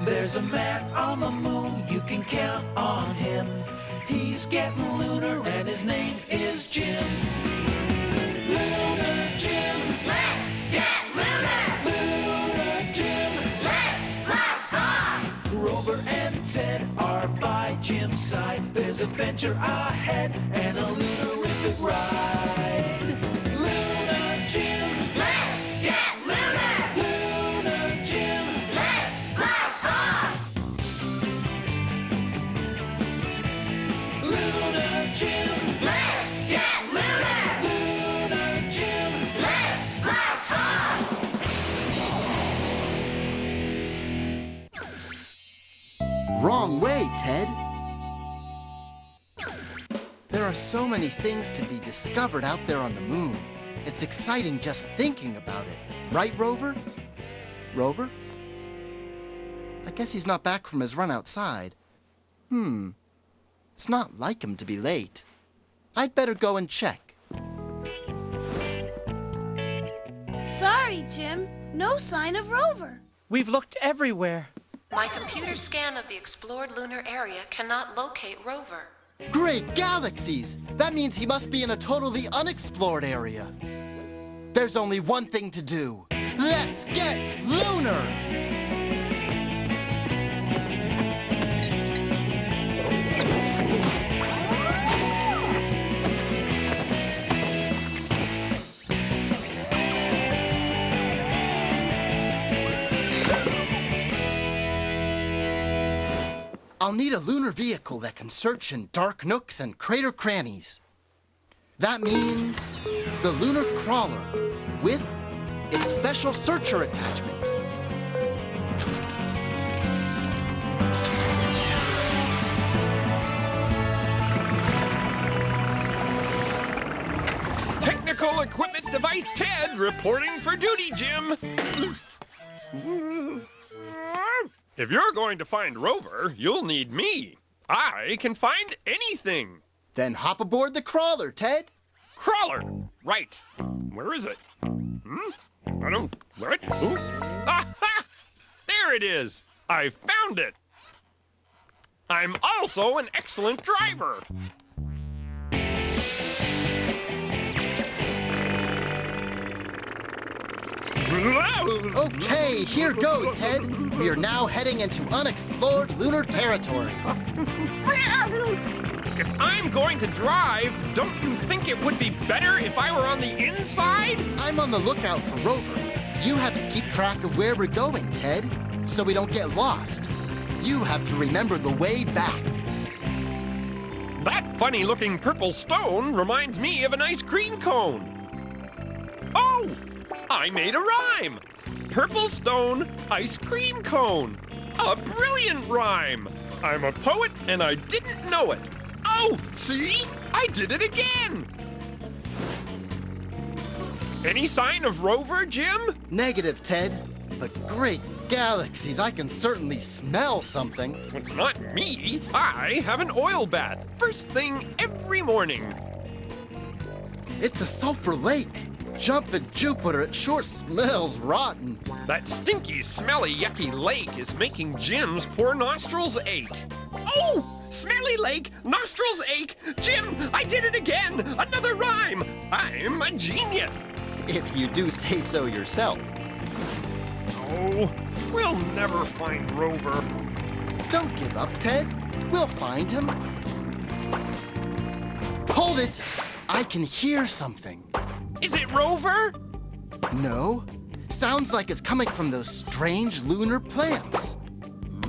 There's a man on the moon, you can count on him. He's getting lunar and his name is Jim. Lunar Jim, let's get lunar! Lunar Jim, let's blast off! Rover and Ted are by Jim's side. There's adventure ahead and a lunarific ride. Lunar Jim, let's get lunar! Lunar Jim, let's blast off! Lunar Jim, let's get lunar! Lunar Jim, let's blast off! Wrong way, Ted. There are so many things to be discovered out there on the moon. It's exciting just thinking about it. Right, Rover? Rover? I guess he's not back from his run outside. It's not like him to be late. I'd better go and check. Sorry, Jim. No sign of Rover. We've looked everywhere. My computer scan of the explored lunar area cannot locate Rover. Great galaxies! That means he must be in a totally unexplored area. There's only one thing to do. Let's get lunar! I'll need a lunar vehicle that can search in dark nooks and crater crannies. That means the lunar crawler with its special searcher attachment. Technical Equipment Device Ted reporting for duty, Jim. If you're going to find Rover, you'll need me. I can find anything. Then hop aboard the crawler, Ted. Crawler. Right. Where is it? I don't... What? Ooh. Aha! There it is. I found it. I'm also an excellent driver. Okay, here goes, Ted. We are now heading into unexplored lunar territory. If I'm going to drive, don't you think it would be better if I were on the inside? I'm on the lookout for Rover. You have to keep track of where we're going, Ted, so we don't get lost. You have to remember the way back. That funny-looking purple stone reminds me of an ice cream cone. Oh! I made a rhyme! Purple stone, ice cream cone. A brilliant rhyme! I'm a poet and I didn't know it. Oh, see? I did it again! Any sign of Rover, Jim? Negative, Ted. But great galaxies, I can certainly smell something. It's not me. I have an oil bath. First thing every morning. It's a sulfur lake. Jumpin' Jupiter, it sure smells rotten. That stinky, smelly, yucky lake is making Jim's poor nostrils ache. Oh! Smelly lake, nostrils ache. Jim, I did it again. Another rhyme. I'm a genius. If you do say so yourself. Oh, we'll never find Rover. Don't give up, Ted. We'll find him. Hold it! I can hear something. Is it Rover? No. Sounds like it's coming from those strange lunar plants.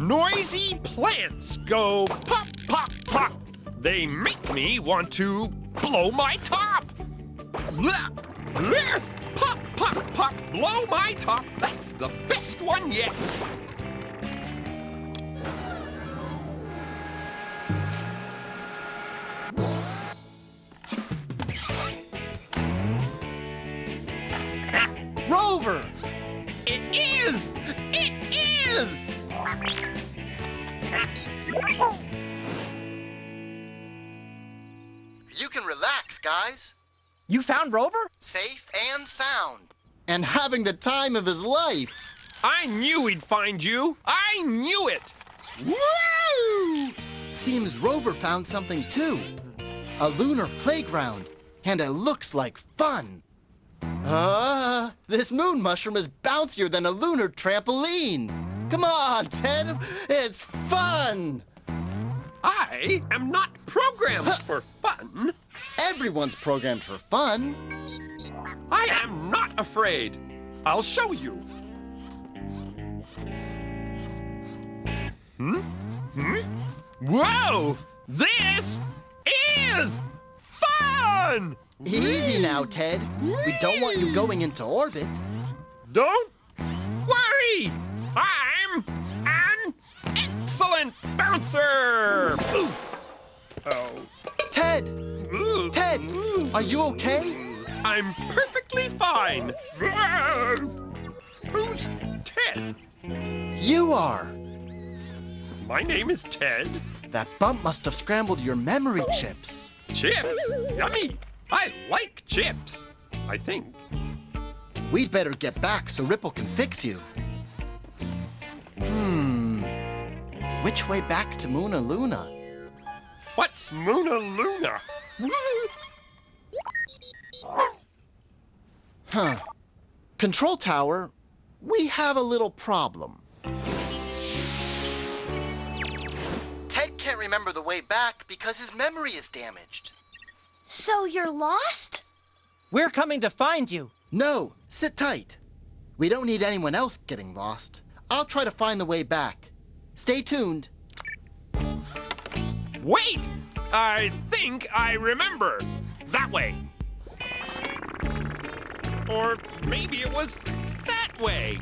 Noisy plants go pop, pop, pop. They make me want to blow my top. Blah, blah. Pop, pop, pop, blow my top. That's the best one yet. Rover! It is! It is! You can relax, guys. You found Rover? Safe and sound. And having the time of his life. I knew we'd find you. I knew it. Woo! Seems Rover found something too. A lunar playground, and it looks like fun. This moon mushroom is bouncier than a lunar trampoline. Come on, Ted, it's fun. I am not programmed for fun. Everyone's programmed for fun. I am not afraid. I'll show you. Whoa! This is fun! Easy now, Ted. We don't want you going into orbit. Don't worry! I'm an excellent bouncer! Oof. Oh. Ted! Ooh. Ted! Are you okay? I'm perfectly fine. Who's Ted? You are. My name is Ted. That bump must have scrambled your memory chips. Chips? Yummy! I like chips, I think. We'd better get back so Ripple can fix you. Which way back to Moona Luna? What's Moona Luna? Control tower, we have a little problem. Ted can't remember the way back because his memory is damaged. So you're lost? We're coming to find you. No, sit tight. We don't need anyone else getting lost. I'll try to find the way back. Stay tuned. Wait! I think I remember. That way. Or maybe it was that way.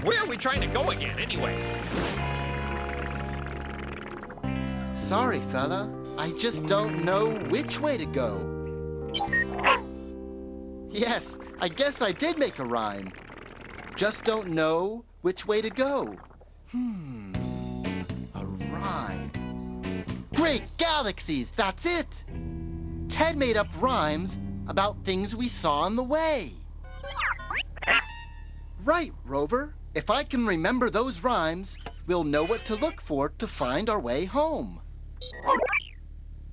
Where are we trying to go again, anyway? Sorry, fella. I just don't know which way to go. Yes, I guess I did make a rhyme. Just don't know which way to go. A rhyme. Great galaxies, that's it! Ted made up rhymes about things we saw on the way. Right, Rover. If I can remember those rhymes, we'll know what to look for to find our way home.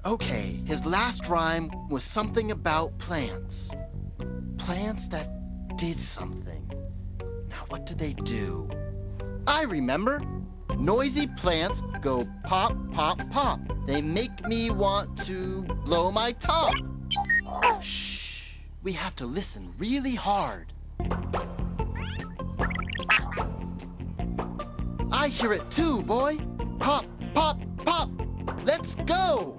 Okay, his last rhyme was something about plants. Plants that did something. Now, what do they do? I remember. Noisy plants go pop, pop, pop. They make me want to blow my top. Shh. We have to listen really hard. I hear it too, boy. Pop, pop, pop. Let's go.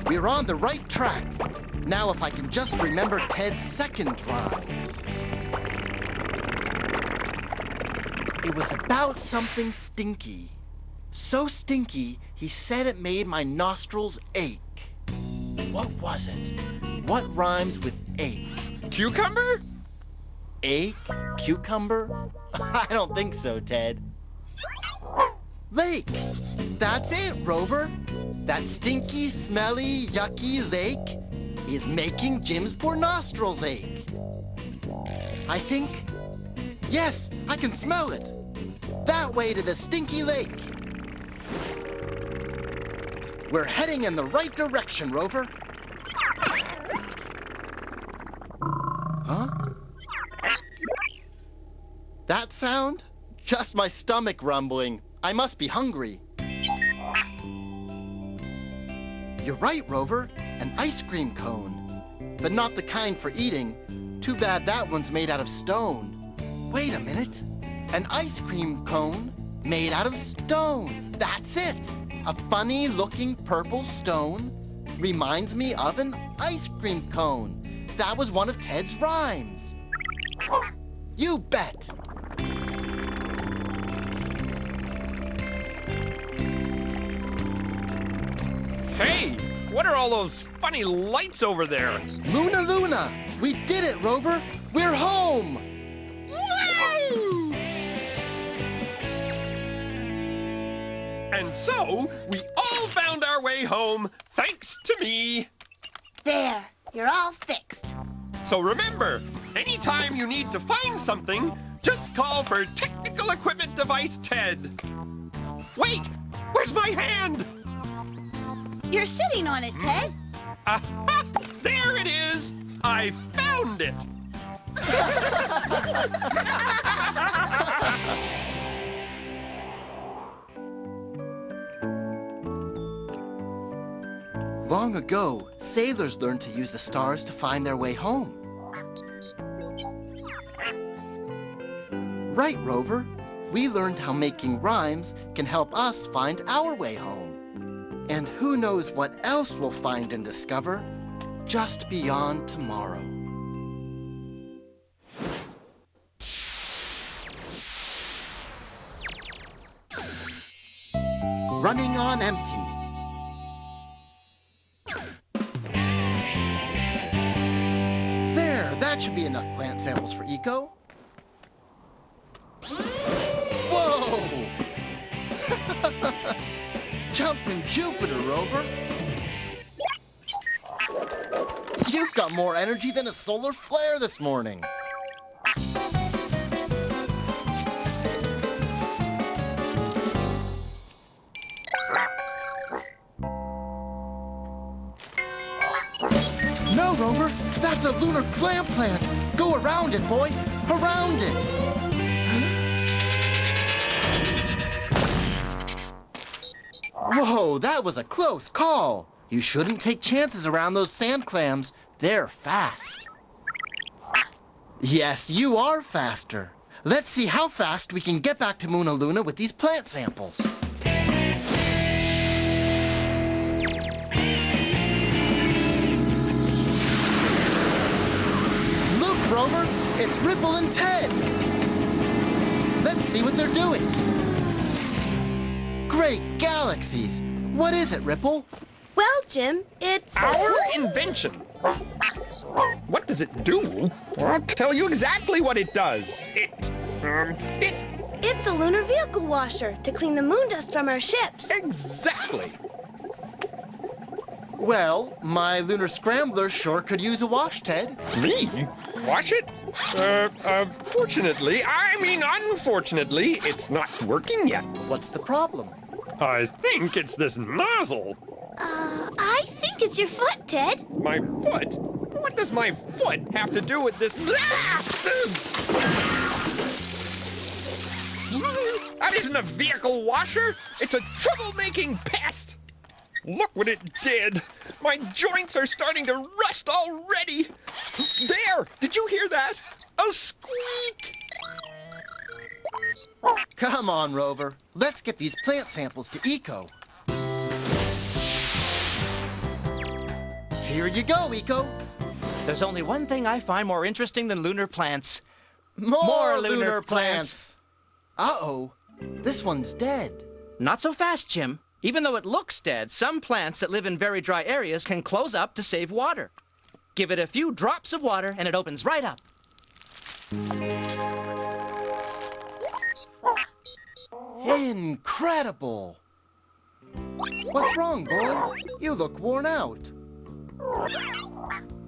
We're on the right track. Now if I can just remember Ted's second rhyme. It was about something stinky. So stinky, he said it made my nostrils ache. What was it? What rhymes with ache? Cucumber? Ache? Cucumber? I don't think so, Ted. Lake! That's it, Rover! That stinky, smelly, yucky lake is making Jim's poor nostrils ache. I think... Yes, I can smell it! That way to the stinky lake! We're heading in the right direction, Rover. Huh? That sound? Just my stomach rumbling. I must be hungry. You're right, Rover. An ice cream cone. But not the kind for eating. Too bad that one's made out of stone. Wait a minute. An ice cream cone made out of stone. That's it. A funny-looking purple stone reminds me of an ice cream cone. That was one of Ted's rhymes. You bet. Hey, what are all those funny lights over there? Moona Luna! We did it, Rover! We're home! And so, we all way home thanks to me. There, you're all fixed. So remember, anytime you need to find something, just call for Technical Equipment Device Ted. Wait, where's my hand? You're sitting on it, Ted. Aha! There it is! I found it! Long ago, sailors learned to use the stars to find their way home. Right, Rover. We learned how making rhymes can help us find our way home. And who knows what else we'll find and discover just beyond tomorrow. Running on empty. There, that should be enough plant samples for Eco. Whoa! Jumpin' Jupiter, Rover. You've got more energy than a solar flare this morning. No, Rover, that's a lunar clam plant. Go around it, boy. Around it. Whoa, that was a close call. You shouldn't take chances around those sand clams. They're fast. Yes, you are faster. Let's see how fast we can get back to Moona Luna with these plant samples. Look, Rover, it's Ripple and Ted. Let's see what they're doing. Great galaxies! What is it, Ripple? Well, Jim, it's... Our invention. What does it do? I'll tell you exactly what it does. It's a lunar vehicle washer to clean the moon dust from our ships. Exactly. Well, my lunar scrambler sure could use a wash, Ted. Me? Wash it? Unfortunately, it's not working yet. What's the problem? I think it's this nozzle. I think it's your foot, Ted. My foot? What does my foot have to do with this? That isn't a vehicle washer. It's a troublemaking pest. Look what it did. My joints are starting to rust already. There! Did you hear that? A squeak! Come on, Rover. Let's get these plant samples to Eco. Here you go, Eco. There's only one thing I find more interesting than lunar plants. More lunar plants. Uh-oh. This one's dead. Not so fast, Jim. Even though it looks dead, some plants that live in very dry areas can close up to save water. Give it a few drops of water and it opens right up. Incredible! What's wrong, boy? You look worn out.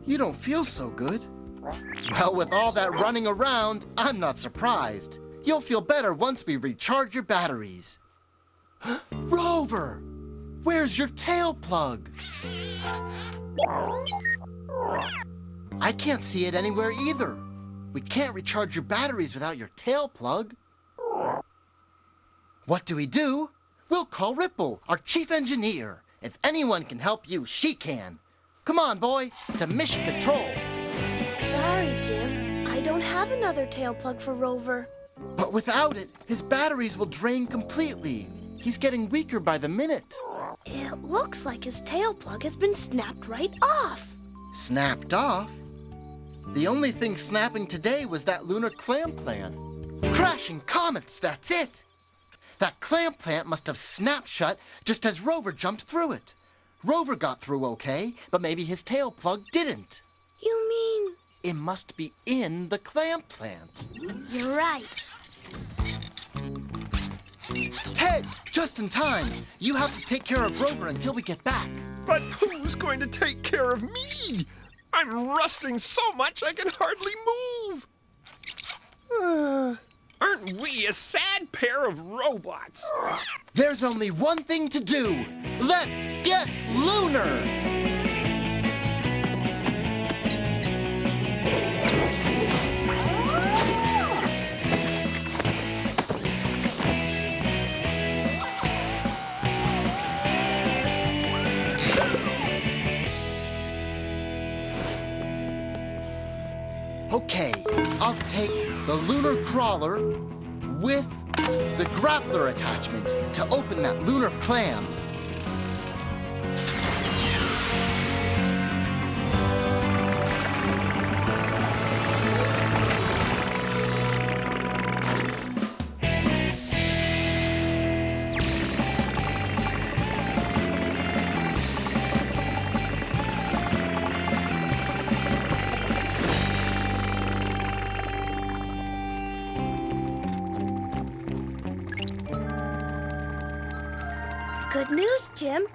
You don't feel so good. Well, with all that running around, I'm not surprised. You'll feel better once we recharge your batteries. Rover! Where's your tail plug? I can't see it anywhere either. We can't recharge your batteries without your tail plug. What do? We'll call Ripple, our chief engineer. If anyone can help you, she can. Come on, boy, to Mission Control. Sorry, Jim. I don't have another tail plug for Rover. But without it, his batteries will drain completely. He's getting weaker by the minute. It looks like his tail plug has been snapped right off. Snapped off? The only thing snapping today was that lunar clam plant. Crashing comets, that's it. That clam plant must have snapped shut just as Rover jumped through it. Rover got through okay, but maybe his tail plug didn't. You mean... It must be in the clam plant. You're right. Ted, just in time. You have to take care of Rover until we get back. But who's going to take care of me? I'm rusting so much I can hardly move. Aren't we a sad pair of robots? There's only one thing to do. Let's get Lunar! Okay, I'll take the lunar crawler with the grappler attachment to open that lunar clam. Good news, Jim.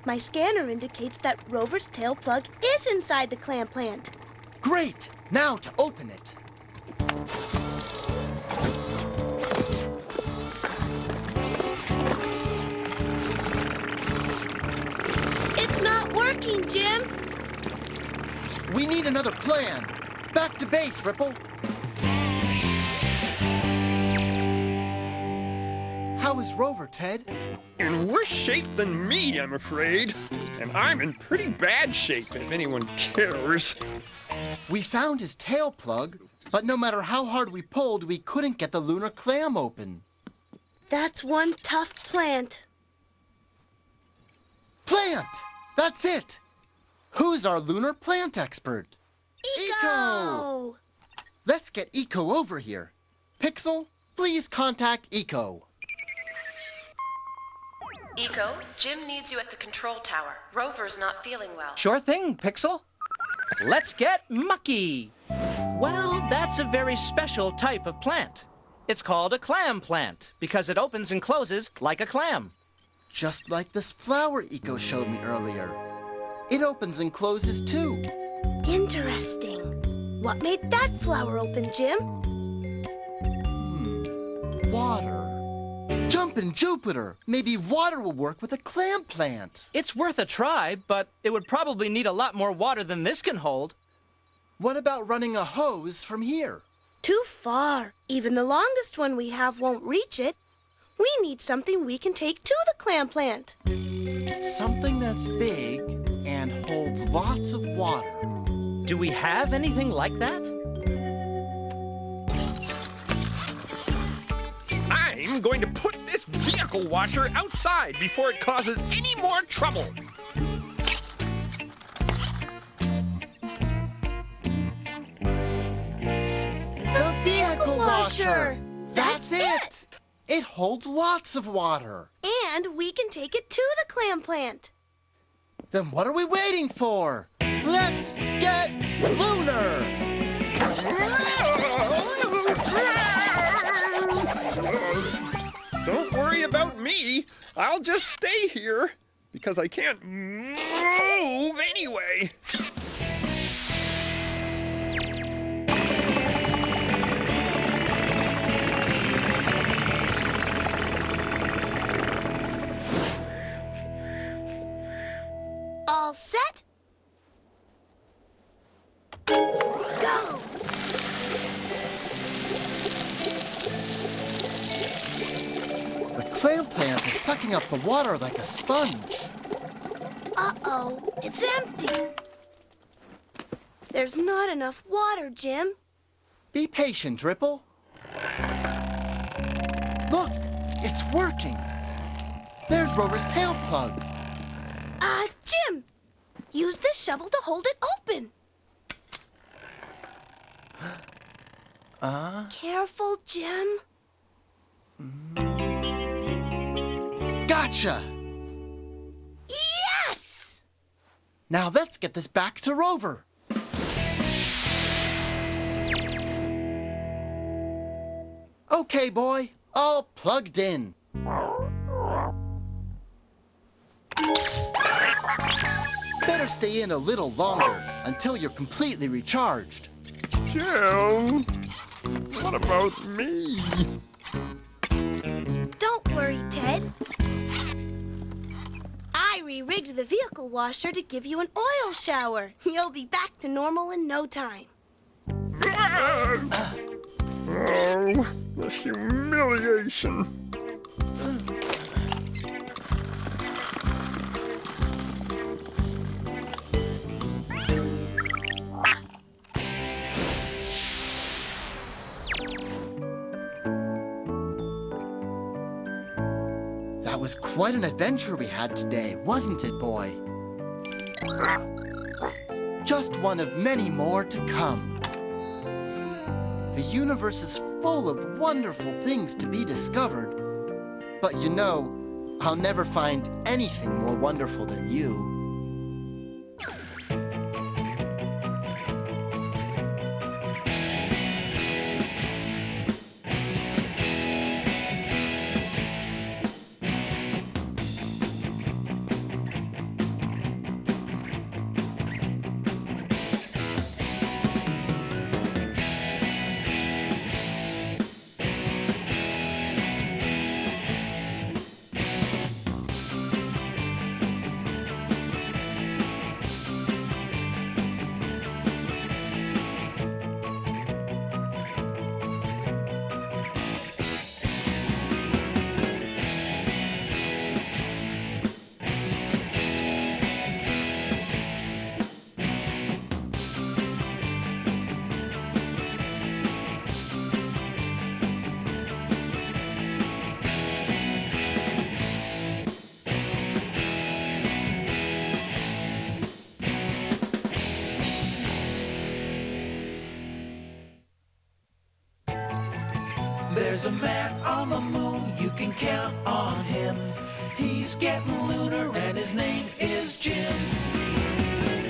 My scanner indicates that Rover's tail plug is inside the clam plant. Great! Now to open it. It's not working, Jim. We need another plan. Back to base, Ripple. How is Rover, Ted? In worse shape than me, I'm afraid. And I'm in pretty bad shape, if anyone cares. We found his tail plug, but no matter how hard we pulled, we couldn't get the lunar clam open. That's one tough plant. Plant! That's it! Who's our lunar plant expert? Eco! Let's get Eco over here. Pixel, please contact Eco. Eco, Jim needs you at the control tower. Rover's not feeling well. Sure thing, Pixel. Let's get Mucky. Well, that's a very special type of plant. It's called a clam plant because it opens and closes like a clam. Just like this flower Eco showed me earlier. It opens and closes too. Interesting. What made that flower open, Jim? Water. Jumpin' Jupiter! Maybe water will work with a clam plant. It's worth a try, but it would probably need a lot more water than this can hold. What about running a hose from here? Too far. Even the longest one we have won't reach it. We need something we can take to the clam plant. Something that's big and holds lots of water. Do we have anything like that? I'm going to put this vehicle washer outside before it causes any more trouble. The vehicle washer! That's it! It holds lots of water. And we can take it to the clam plant. Then what are we waiting for? Let's get Lunar! Don't worry about me. I'll just stay here because I can't move anyway. All set? Go! The clam plant is sucking up the water like a sponge. Uh-oh, it's empty. There's not enough water, Jim. Be patient, Ripple. Look, it's working. There's Rover's tail plug. Jim, use this shovel to hold it open. Careful, Jim. Gotcha! Yes! Now let's get this back to Rover. Okay, boy, all plugged in. Better stay in a little longer until you're completely recharged. Jim, what about me? Don't worry, Ted. I re-rigged the vehicle washer to give you an oil shower. You'll be back to normal in no time. Oh, the humiliation. That was quite an adventure we had today, wasn't it, boy? Just one of many more to come. The universe is full of wonderful things to be discovered. But you know, I'll never find anything more wonderful than you. There's a man on the moon, you can count on him. He's getting lunar and his name is Jim.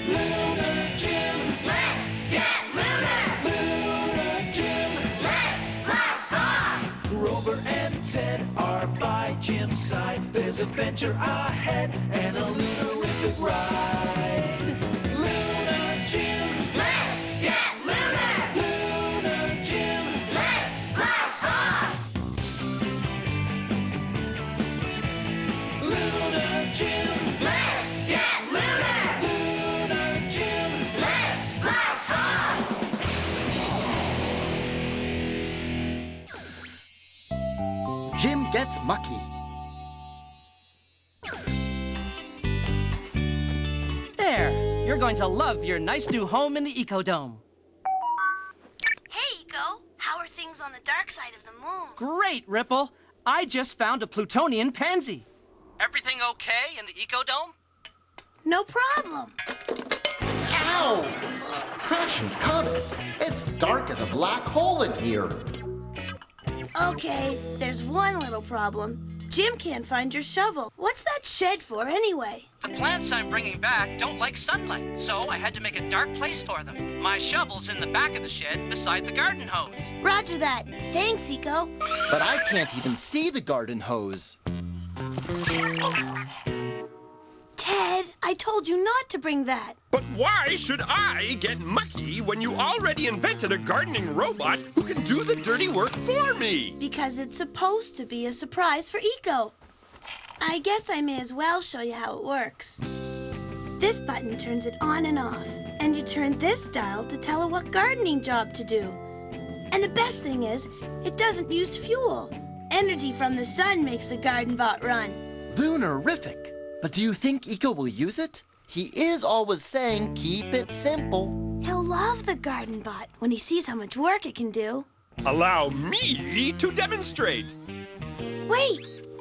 Lunar Jim, let's get lunar! Lunar Jim, let's blast off! Rover and Ted are by Jim's side. There's adventure ahead and a lunarific ride. Lunar Jim, let's get lunar! Lunar Jim, let's blast off! Lunar Jim, let's get lunar! Lunar Jim, let's blast off! Jim gets mucky. There! You're going to love your nice new home in the Ecodome. Hey, Eco. How are things on the dark side of the moon? Great, Ripple! I just found a Plutonian pansy. Everything okay in the Ecodome? No problem. Ow! Crashing comets. It's dark as a black hole in here. Okay, there's one little problem. Jim can't find your shovel. What's that shed for anyway? The plants I'm bringing back don't like sunlight, so I had to make a dark place for them. My shovel's in the back of the shed beside the garden hose. Roger that. Thanks, Eco. But I can't even see the garden hose. Ted, I told you not to bring that. But why should I get mucky when you already invented a gardening robot who can do the dirty work for me? Because it's supposed to be a surprise for Eco. I guess I may as well show you how it works. This button turns it on and off, and you turn this dial to tell it what gardening job to do. And the best thing is, it doesn't use fuel. Energy from the sun makes the garden bot run. Lunarific. But do you think Eco will use it? He is always saying, keep it simple. He'll love the garden bot when he sees how much work it can do. Allow me to demonstrate. Wait,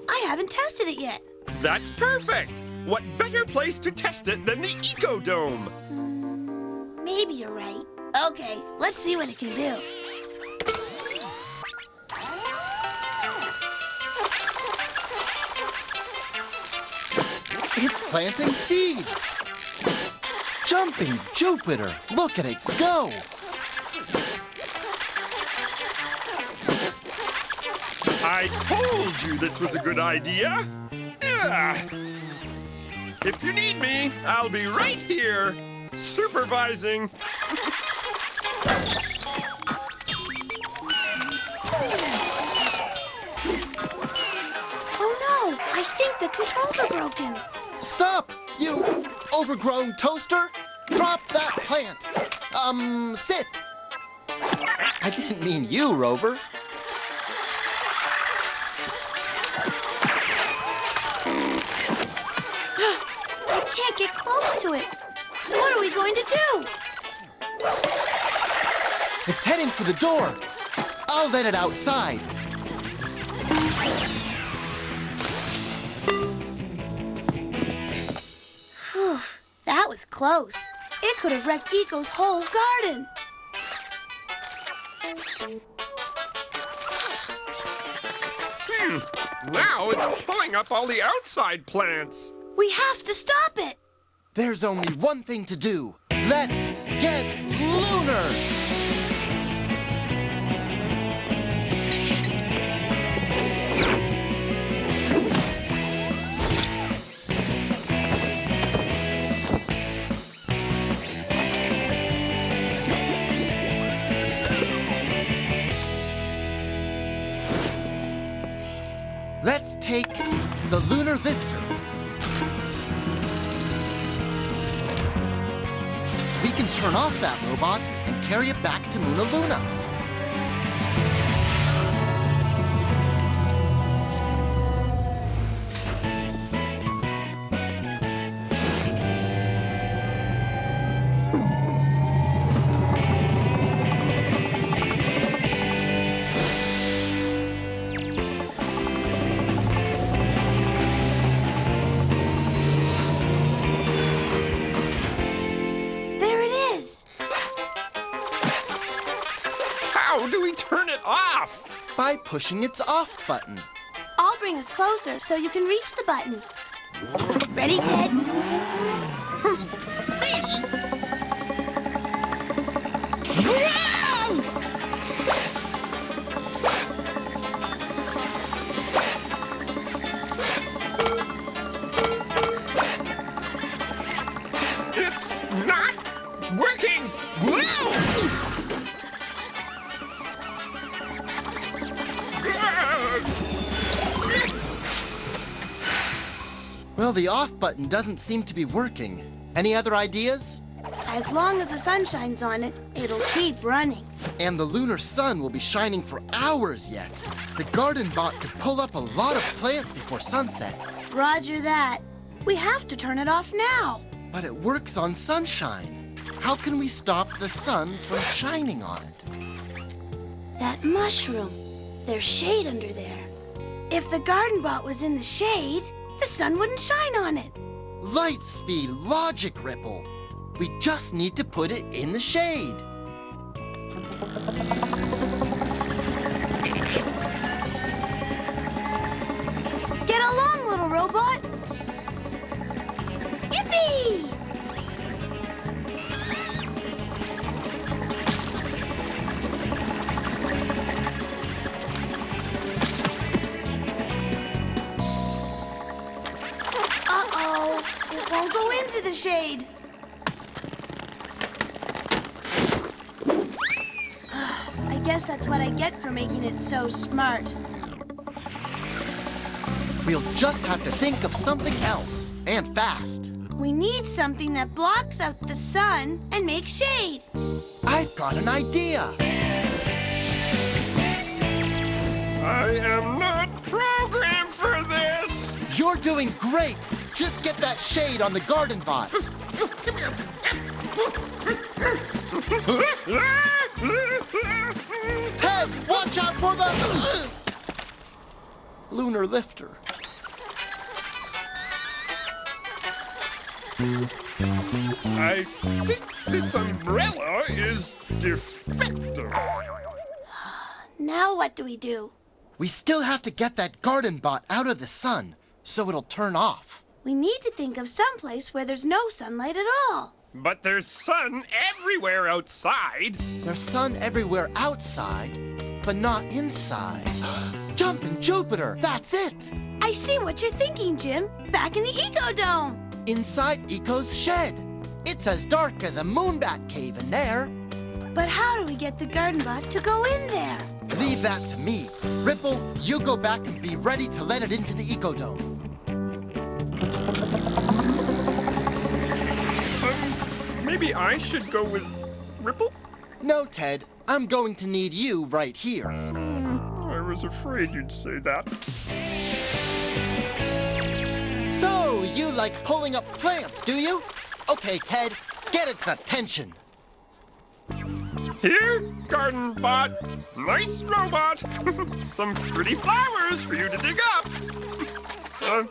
I haven't tested it yet. That's perfect. What better place to test it than the Ecodome? Maybe you're right. Okay, let's see what it can do. It's planting seeds. Jumping Jupiter. Look at it go. I told you this was a good idea. Yeah. If you need me, I'll be right here, supervising. Oh no, I think the controls are broken. Stop, you overgrown toaster! Drop that plant! Sit! I didn't mean you, Rover. I can't get close to it. What are we going to do? It's heading for the door. I'll let it outside. Whew, that was close. It could have wrecked Eco's whole garden. Now it's pulling up all the outside plants. We have to stop it. There's only one thing to do. Let's get lunar! Let's take the lunar lifter. We can turn off that robot and carry it back to Moona Luna. There it is. How do we turn it off? By pushing its off button. I'll bring us closer so you can reach the button. Ready, Ted? It's not working. Well, the off button doesn't seem to be working. Any other ideas? As long as the sun shines on it, it'll keep running. And the lunar sun will be shining for hours yet. The garden bot could pull up a lot of plants before sunset. Roger that. We have to turn it off now. But it works on sunshine. How can we stop the sun from shining on it? That mushroom. There's shade under there. If the garden bot was in the shade, the sun wouldn't shine on it. Light speed logic, Ripple. We just need to put it in the shade. Get along, little robot. Yippee! Uh-oh, it won't go into the shade. I guess that's what I get for making it so smart. We'll just have to think of something else, and fast. We need something that blocks out the sun and makes shade. I've got an idea. I am not programmed for this. You're doing great. Just get that shade on the garden bot. Ted, watch out for the lunar lifter. I think this umbrella is defective. Now what do we do? We still have to get that garden bot out of the sun so it'll turn off. We need to think of some place where there's no sunlight at all. But there's sun everywhere outside. There's sun everywhere outside, but not inside. Jumpin' Jupiter, that's it! I see what you're thinking, Jim. Back in the Eco Dome. Inside Eco's shed. It's as dark as a moonbat cave in there. But how do we get the garden bot to go in there? Leave that to me. Ripple, you go back and be ready to let it into the Eco Dome. Maybe I should go with Ripple? No, Ted. I'm going to need you right here. I was afraid you'd say that. So, you like pulling up plants, do you? Okay, Ted, get its attention. Here, garden bot. Nice robot. Some pretty flowers for you to dig up. Hello?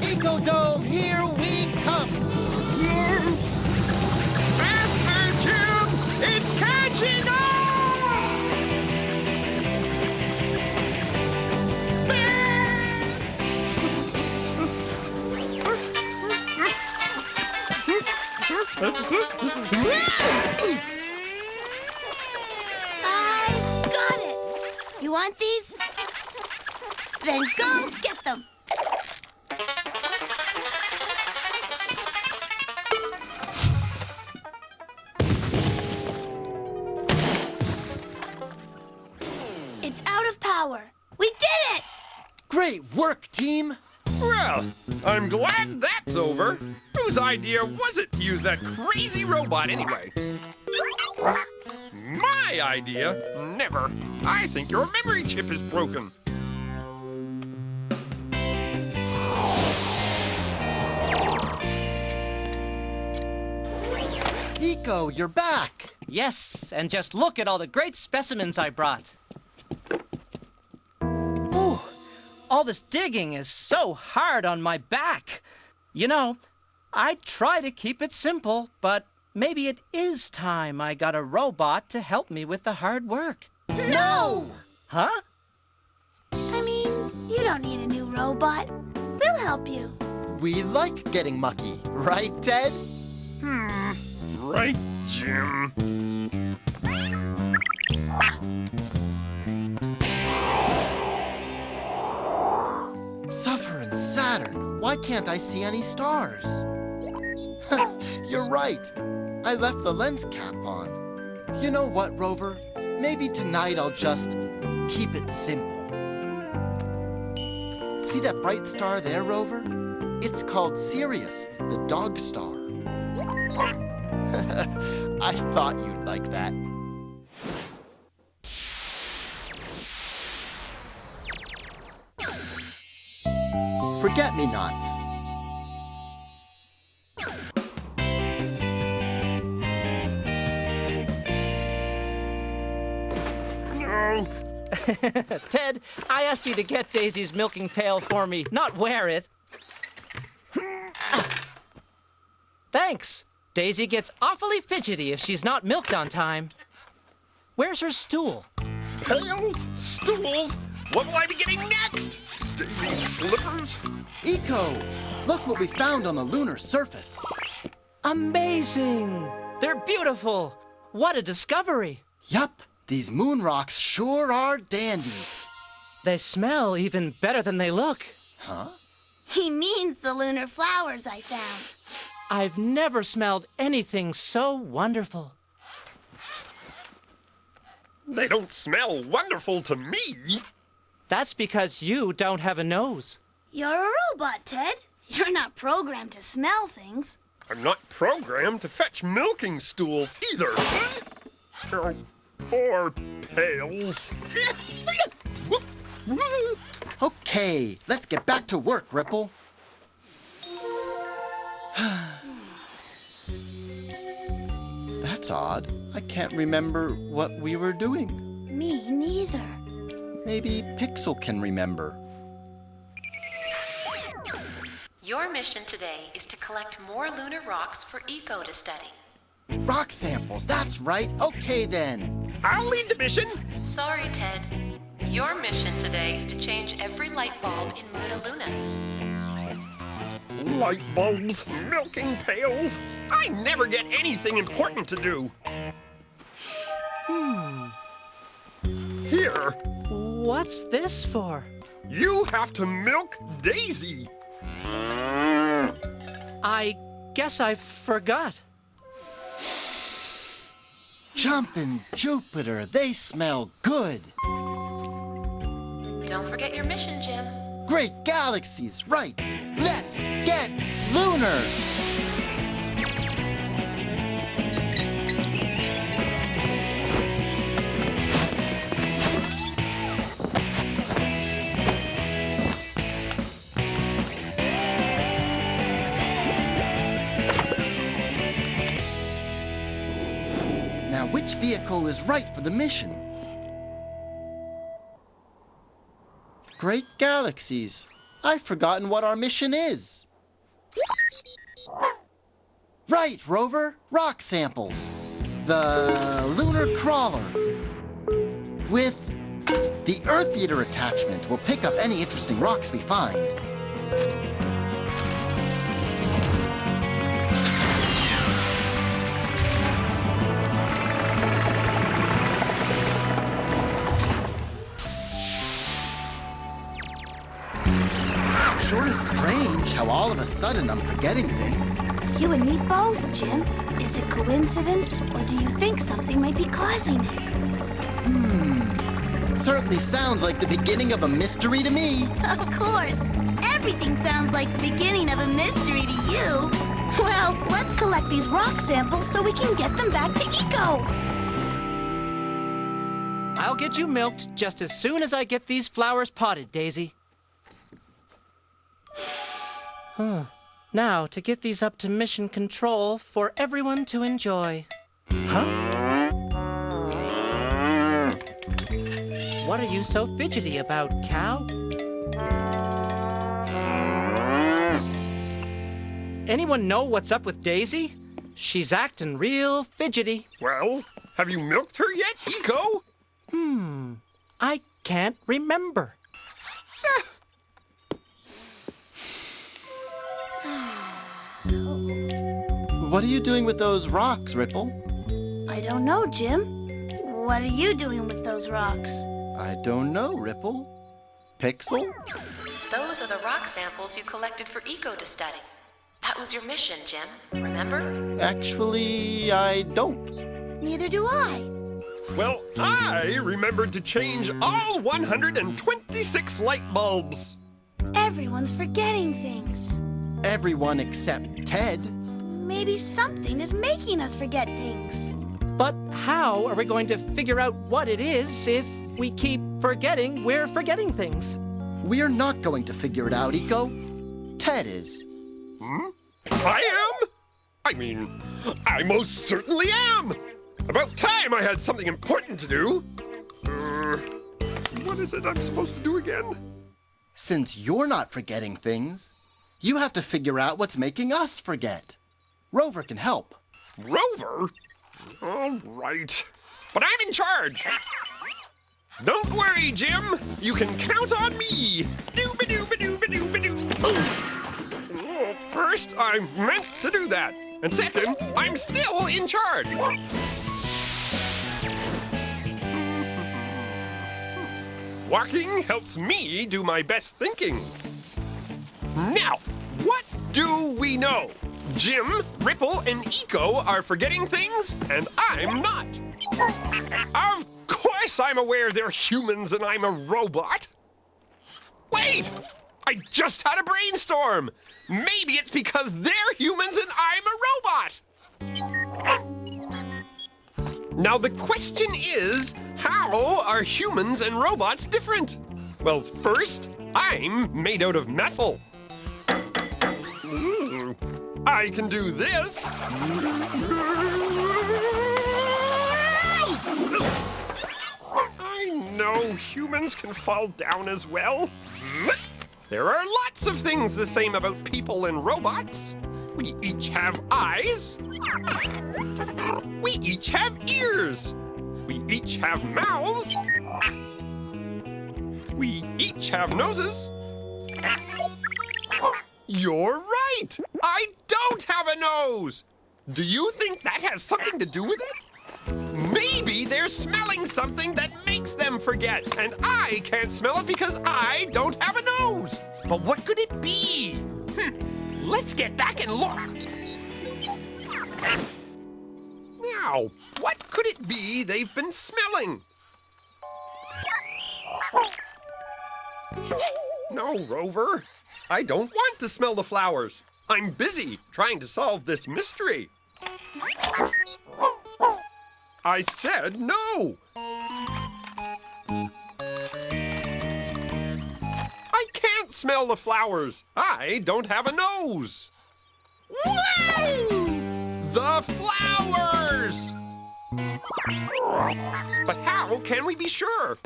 Eco Dome, here we come. Faster, Jim! It's catching on! I've got it. You want these? Then go get them. It's out of power. We did it! Great work, team. Well, I'm glad that's over. Whose idea was it to use that crazy robot anyway? My idea? Never. I think your memory chip is broken. Eco, you're back. Yes, and just look at all the great specimens I brought. Ooh, all this digging is so hard on my back. You know, I try to keep it simple, but maybe it is time I got a robot to help me with the hard work. No! Huh? I mean, you don't need a new robot. We'll help you. We like getting mucky, right, Ted? Right, Jim. Suffer and Saturn, why can't I see any stars? You're right. I left the lens cap on. You know what, Rover? Maybe tonight I'll just keep it simple. See that bright star there, Rover? It's called Sirius, the dog star. I thought you'd like that. Forget-me-nots. No. Ted, I asked you to get Daisy's milking pail for me, not wear it. Thanks. Daisy gets awfully fidgety if she's not milked on time. Where's her stool? Pails? Stools? What will I be getting next? Daisy slippers? Eco, look what we found on the lunar surface. Amazing! They're beautiful! What a discovery! Yup, these moon rocks sure are dandies. They smell even better than they look. Huh? He means the lunar flowers I found. I've never smelled anything so wonderful. They don't smell wonderful to me. That's because you don't have a nose. You're a robot, Ted. You're not programmed to smell things. I'm not programmed to fetch milking stools either. Or pails. Okay, let's get back to work, Ripple. That's odd. I can't remember what we were doing. Me neither. Maybe Pixel can remember. Your mission today is to collect more lunar rocks for Eco to study. Rock samples, that's right. Okay then. I'll lead the mission. Sorry, Ted. Your mission today is to change every light bulb in Muda Luna. Light bulbs, milking pails. I never get anything important to do. Here, What's this for? you have to milk Daisy. I guess I forgot. Jumpin' Jupiter, they smell good. Don't forget your mission, Jim. Great galaxies, right. Let's get lunar. Now, which vehicle is right for the mission? Great galaxies. I've forgotten what our mission is. Right, Rover. Rock samples. The lunar crawler. With the Earth Eater attachment, we'll pick up any interesting rocks we find. Sure is strange how all of a sudden I'm forgetting things. You and me both, Jim. Is it coincidence, or do you think something might be causing it? Certainly sounds like the beginning of a mystery to me. Of course. Everything sounds like the beginning of a mystery to you. Well, let's collect these rock samples so we can get them back to Eco. I'll get you milked just as soon as I get these flowers potted, Daisy. Now, to get these up to mission control for everyone to enjoy. Huh? What are you so fidgety about, cow? Anyone know what's up with Daisy? She's acting real fidgety. Well, have you milked her yet, Eco? I can't remember. What are you doing with those rocks, Ripple? I don't know, Jim. What are you doing with those rocks? I don't know, Ripple. Pixel? Those are the rock samples you collected for Eco to study. That was your mission, Jim. Remember? Actually, I don't. Neither do I. Well, I remembered to change all 126 light bulbs. Everyone's forgetting things. Everyone except Ted. Maybe something is making us forget things. But how are we going to figure out what it is if we keep forgetting we're forgetting things? We're not going to figure it out, Eco. Ted is. I am? I mean, I most certainly am. About time I had something important to do. What is it I'm supposed to do again? Since you're not forgetting things, you have to figure out what's making us forget. Rover can help. Rover? All right. But I'm in charge. Don't worry, Jim. You can count on me. Dooba-dooba-dooba-dooba-doo. Oh, first, I meant to do that. And second, I'm still in charge. Walking helps me do my best thinking. Now, what do we know? Jim, Ripple, and Eco are forgetting things, and I'm not. Of course I'm aware they're humans and I'm a robot. Wait! I just had a brainstorm! Maybe it's because they're humans and I'm a robot! Now the question is, how are humans and robots different? Well, first, I'm made out of metal. I can do this. I know humans can fall down as well. There are lots of things the same about people and robots. We each have eyes. We each have ears. We each have mouths. We each have noses. You're right. right! I don't have a nose! Do you think that has something to do with it? Maybe they're smelling something that makes them forget, and I can't smell it because I don't have a nose. But what could it be? Let's get back and look. Now, what could it be they've been smelling? No, Rover. I don't want to smell the flowers. I'm busy trying to solve this mystery. I said no. I can't smell the flowers. I don't have a nose. Woo! The flowers! But how can we be sure?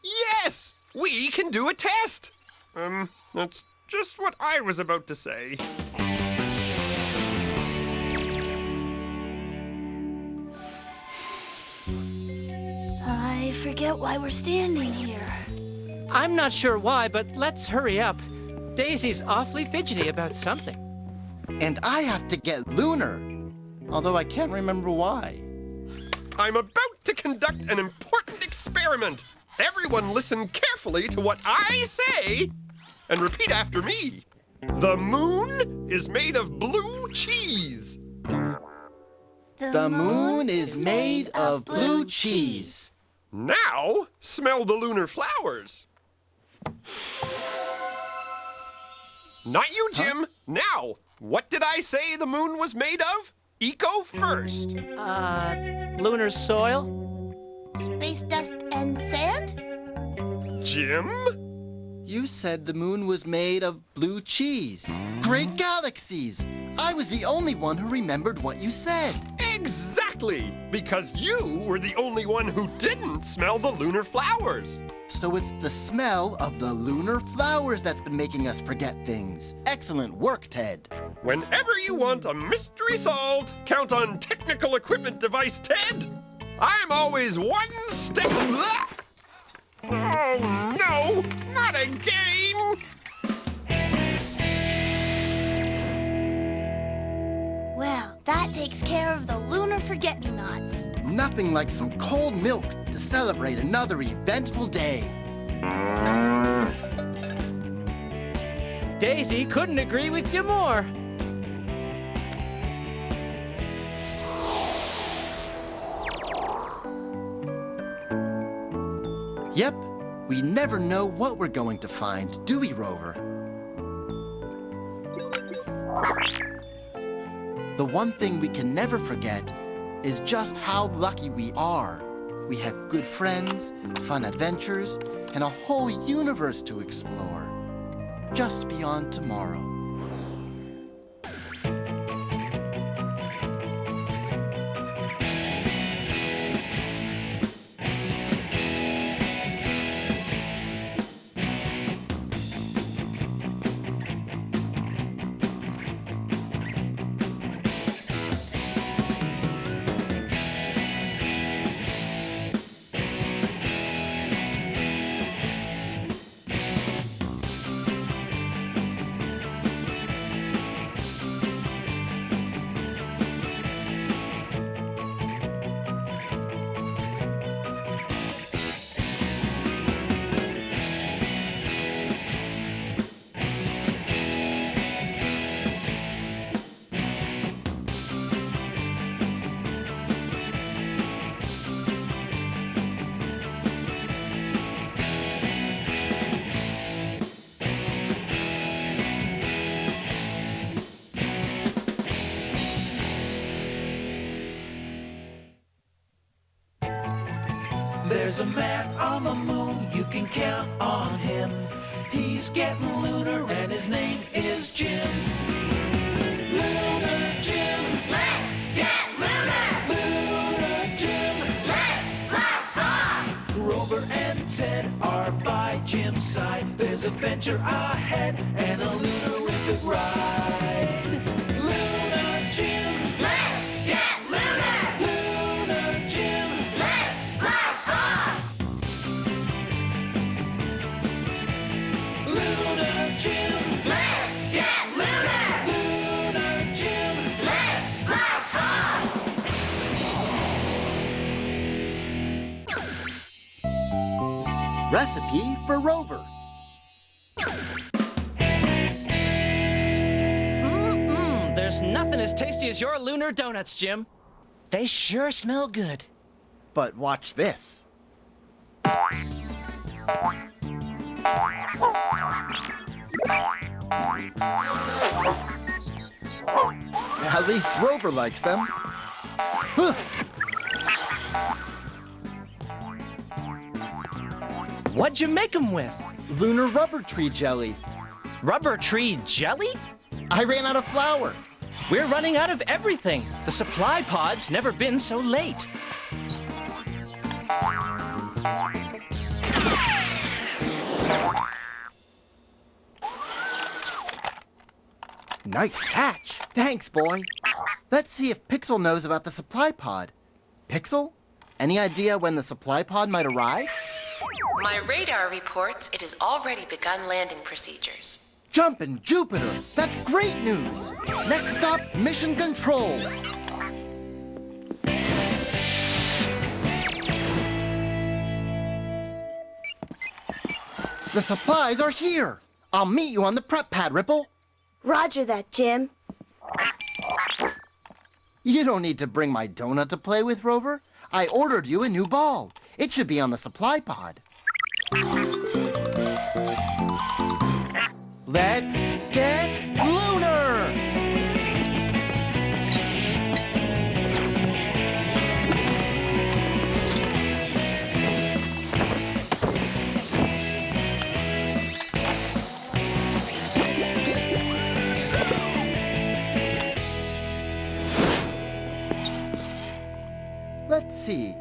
Yes! We can do a test! That's just what I was about to say. I forget why we're standing here. I'm not sure why, but let's hurry up. Daisy's awfully fidgety about something. And I have to get Lunar, although I can't remember why. I'm about to conduct an important experiment. Everyone listen carefully to what I say and repeat after me. The moon is made of blue cheese. The moon is made of blue cheese. Now, smell the lunar flowers. Not you, Jim. Now, what did I say the moon was made of? Eco first. Lunar soil? Space dust and sand? Jim? You said the moon was made of blue cheese. Great galaxies! I was the only one who remembered what you said. Exactly! Because you were the only one who didn't smell the lunar flowers. So it's the smell of the lunar flowers that's been making us forget things. Excellent work, Ted. Whenever you want a mystery solved, count on Technical Equipment Device Ted. I'm always one step. Oh no, not again! Well, that takes care of the lunar forget-me-nots. Nothing like some cold milk to celebrate another eventful day. Daisy couldn't agree with you more. Yep, we never know what we're going to find, do we, Rover? The one thing we can never forget is just how lucky we are. We have good friends, fun adventures, and a whole universe to explore, just beyond tomorrow. There's a man on the moon, you can count on him. He's getting lunar and his name is Jim. Lunar Jim, let's get lunar! Lunar Jim, let's blast off! Rover and Ted are by Jim's side. There's adventure ahead and a lunarific ride. Lunar Jim, let's get lunar! Lunar Jim, let's blast off! Lunar Jim, let's recipe for Rover. There's nothing as tasty as your lunar donuts, Jim. They sure smell good. But watch this. At least Rover likes them. Huh. What'd you make them with? Lunar rubber tree jelly. Rubber tree jelly? I ran out of flour. We're running out of everything. The supply pod's never been so late. Nice catch. Thanks, boy. Let's see if Pixel knows about the supply pod. Pixel, any idea when the supply pod might arrive? My radar reports it has already begun landing procedures. Jumpin' Jupiter! That's great news! Next stop, Mission Control! The supplies are here! I'll meet you on the prep pad, Ripple! Roger that, Jim. You don't need to bring my donut to play with, Rover. I ordered you a new ball. It should be on the supply pod. Let's get Lunar! Let's see.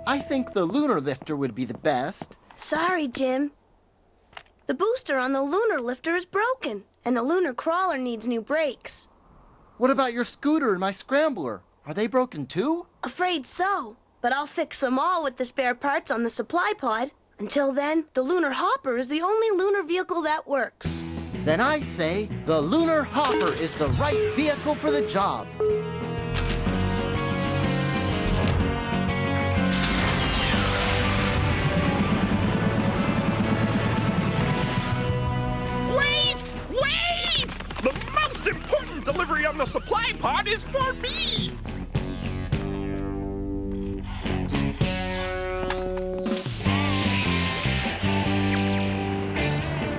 I think the lunar lifter would be the best. Sorry, Jim. The booster on the lunar lifter is broken, and the lunar crawler needs new brakes. What about your scooter and my scrambler? Are they broken too? Afraid so, but I'll fix them all with the spare parts on the supply pod. Until then, the lunar hopper is the only lunar vehicle that works. Then I say the lunar hopper is the right vehicle for the job. Wait! The most important delivery on the supply pod is for me!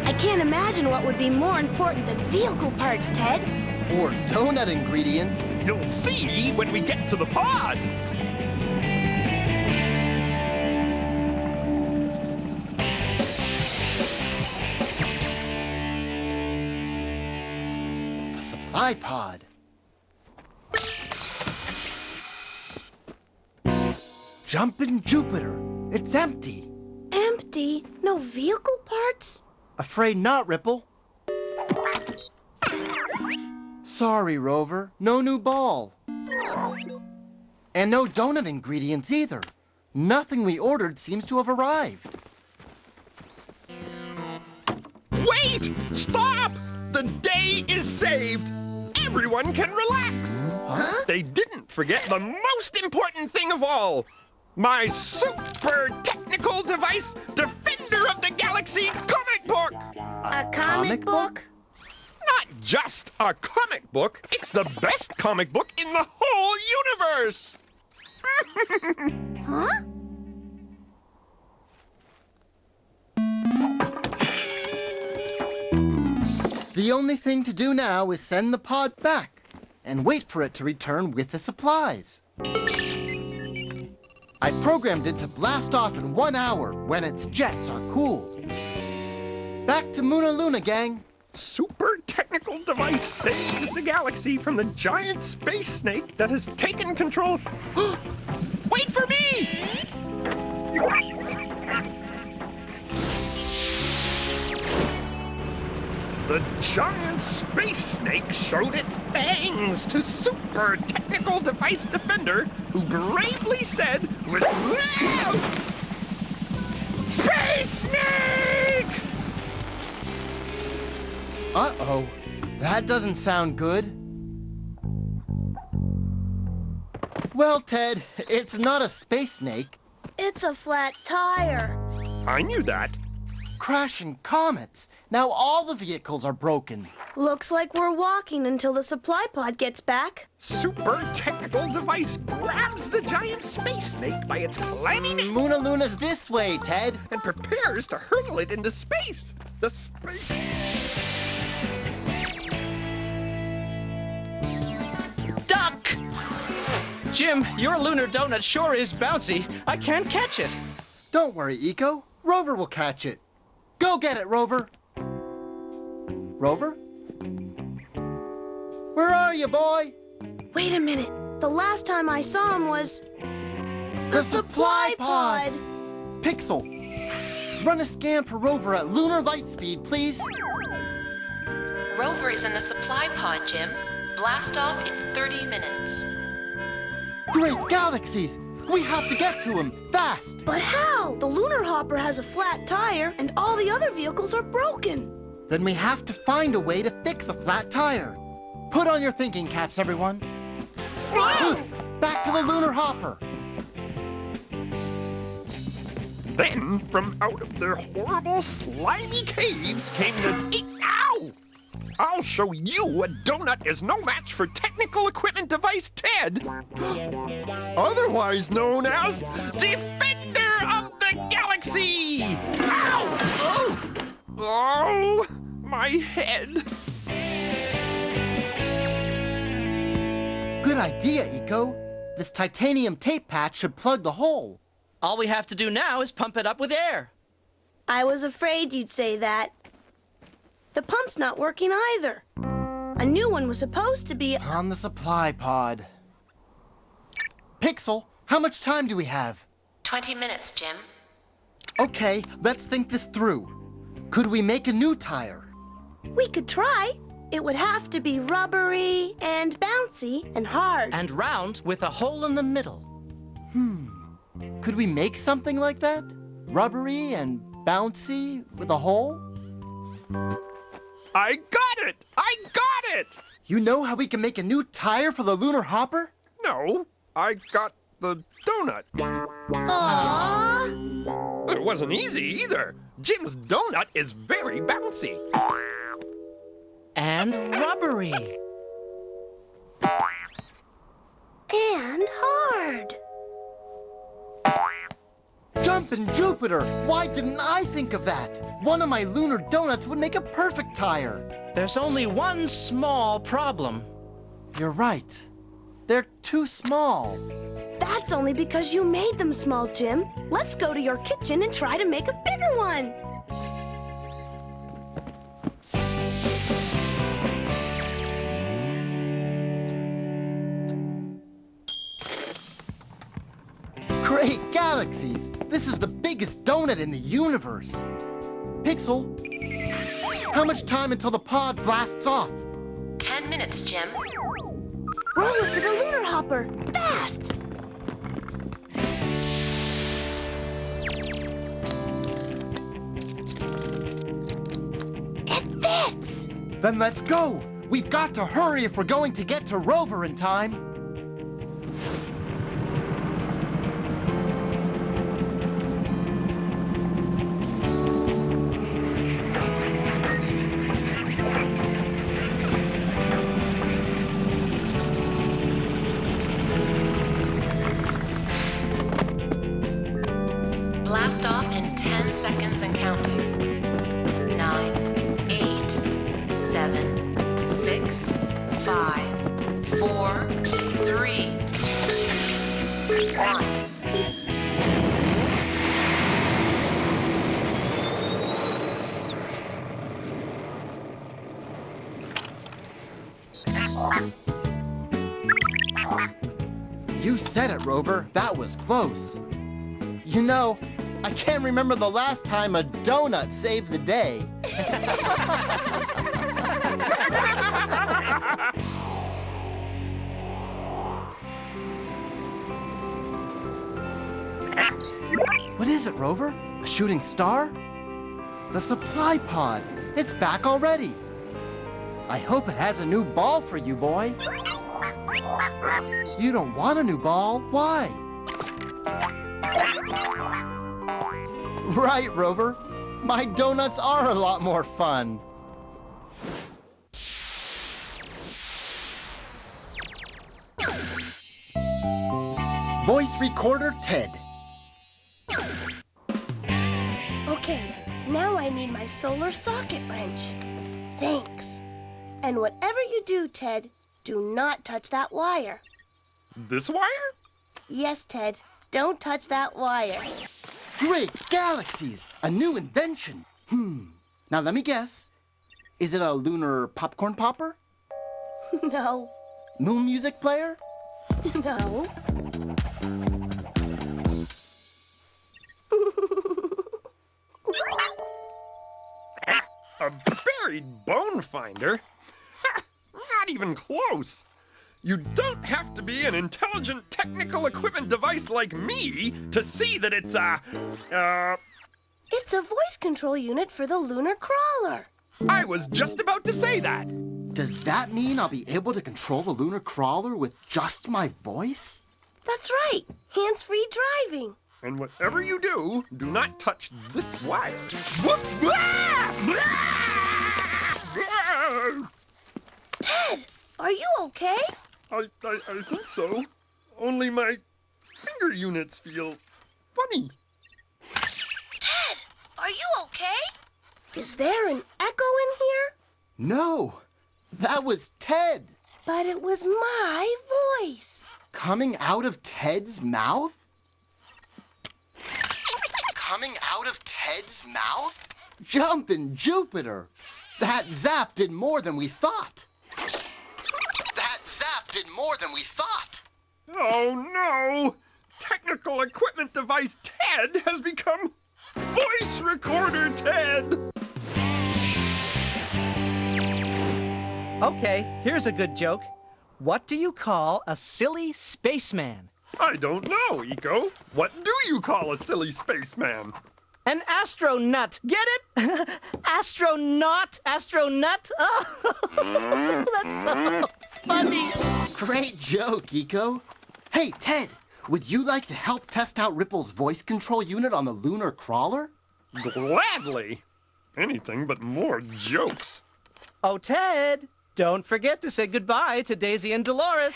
I can't imagine what would be more important than vehicle parts, Ted. Or donut ingredients. You'll see when we get to the pod! The supply pod. Jumpin' Jupiter. It's empty. Empty? No vehicle parts? Afraid not, Ripple. Sorry, Rover. No new ball. And no donut ingredients either. Nothing we ordered seems to have arrived. Wait! Stop! The day is saved! Everyone can relax! Huh? They didn't forget the most important thing of all! My super technical device, Defender of the Galaxy comic book! A comic book? Not just a comic book, it's the best comic book in the whole universe! Huh? The only thing to do now is send the pod back and wait for it to return with the supplies. I programmed it to blast off in 1 hour when its jets are cooled. Back to Moona Luna, gang. Super technical device saves the galaxy from the giant space snake that has taken control. Wait for me! The giant space snake showed its fangs to Super Technical Device Defender, who bravely said with loud, "Space Snake!" Uh-oh. That doesn't sound good. Well, Ted, it's not a space snake. It's a flat tire. I knew that. Crashing comets. Now all the vehicles are broken. Looks like we're walking until the supply pod gets back. Super technical device grabs the giant space snake by its clammy neck Moona Luna's this way, Ted. and prepares to hurtle it into space. The space... Duck! Jim, your lunar donut sure is bouncy. I can't catch it. Don't worry, Eco. Rover will catch it. Go get it, Rover. Rover? Where are you, boy? Wait a minute. The last time I saw him was... The supply pod. Pixel, run a scan for Rover at lunar light speed, please. Rover is in the supply pod, Jim. Blast off in 30 minutes. Great galaxies! We have to get to him, fast! But how? The lunar hopper has a flat tire, and all the other vehicles are broken. Then we have to find a way to fix the flat tire. Put on your thinking caps, everyone. Back to the lunar hopper. Then, from out of their horrible, slimy caves came the... Ow! I'll show you a donut is no match for technical equipment device Ted, otherwise known as Defender of the Galaxy! Ow! Oh, my head. Good idea, Eco. This titanium tape patch should plug the hole. All we have to do now is pump it up with air. I was afraid you'd say that. The pump's not working either. A new one was supposed to be... On the supply pod. Pixel, how much time do we have? 20 minutes, Jim. Okay, let's think this through. Could we make a new tire? We could try. It would have to be rubbery and bouncy and hard. And round with a hole in the middle. Could we make something like that? Rubbery and bouncy with a hole? I got it! I got it! You know how we can make a new tire for the lunar hopper? No, I got the donut. Aww! It wasn't easy either. Jim's donut is very bouncy. And rubbery. And hard. Jumpin' Jupiter! Why didn't I think of that? One of my lunar donuts would make a perfect tire. There's only one small problem. You're right. They're too small. That's only because you made them small, Jim. Let's go to your kitchen and try to make a bigger one. Great galaxies! This is the biggest donut in the universe. Pixel, how much time until the pod blasts off? 10 minutes, Jim. Roll it to the lunar hopper. Fast! It fits! Then let's go! We've got to hurry if we're going to get to Rover in time. Blast off in 10 seconds and counting. 9, 8, 7, 6, 5, 4, 3, 2, 1. You said it, Rover. That was close. You know, I can't remember the last time a donut saved the day. What is it, Rover? A shooting star? The supply pod. It's back already. I hope it has a new ball for you, boy. You don't want a new ball. Why? Right, Rover. My donuts are a lot more fun. Voice recorder Ted. Okay, now I need my solar socket wrench. Thanks. And whatever you do, Ted, do not touch that wire. This wire? Yes, Ted, don't touch that wire. Great galaxies! A new invention. Now let me guess. Is it a lunar popcorn popper? No, Moon music player? no. A buried bone finder? Ha! Not even close. You don't have to be an intelligent technical equipment device like me to see that it's It's a voice control unit for the lunar crawler. I was just about to say that. Does that mean I'll be able to control the lunar crawler with just my voice? That's right, hands-free driving. And whatever you do, do not touch this wire. Whoop! Ah! Ah! Ted, are you okay? I think so. Only my finger units feel funny. Ted, are you okay? Is there an echo in here? No, that was Ted. But it was my voice. Coming out of Ted's mouth? Coming out of Ted's mouth? Jumpin' Jupiter! That zap did more than we thought. That zap did more than we thought. Oh no! Technical equipment device Ted has become voice recorder Ted! Okay, here's a good joke. What do you call a silly spaceman? I don't know, Eco. What do you call a silly spaceman? An astronut. Get it? Astronaut. Astronut. Oh, that's so funny. Great joke, Eco. Hey, Ted, would you like to help test out Ripple's voice control unit on the lunar crawler? Gladly. Anything but more jokes. Oh, Ted, don't forget to say goodbye to Daisy and Dolores.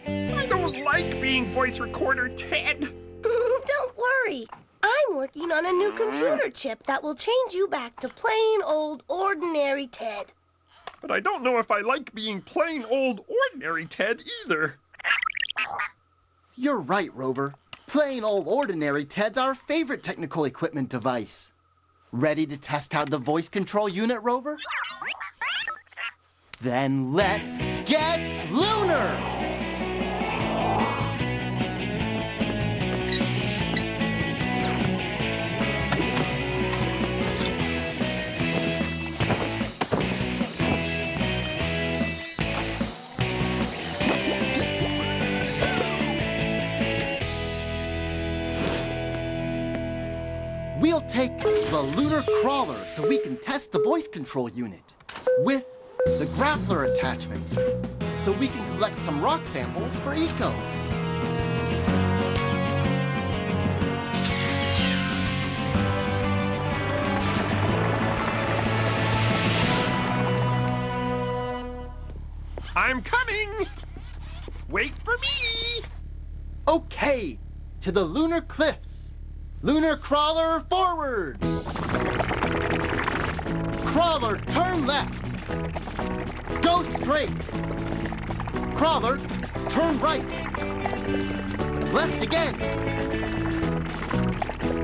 I don't like being voice recorder Ted. Don't worry. I'm working on a new computer chip that will change you back to plain old ordinary Ted. But I don't know if I like being plain old ordinary Ted either. You're right, Rover. Plain old ordinary Ted's our favorite technical equipment device. Ready to test out the voice control unit, Rover? Then let's get lunar! We'll take the lunar crawler so we can test the voice control unit with the grappler attachment so we can collect some rock samples for Eco. I'm coming! Wait for me! Okay, to the lunar cliffs. Lunar crawler forward! Crawler turn left. Go straight. Crawler turn right. Left again.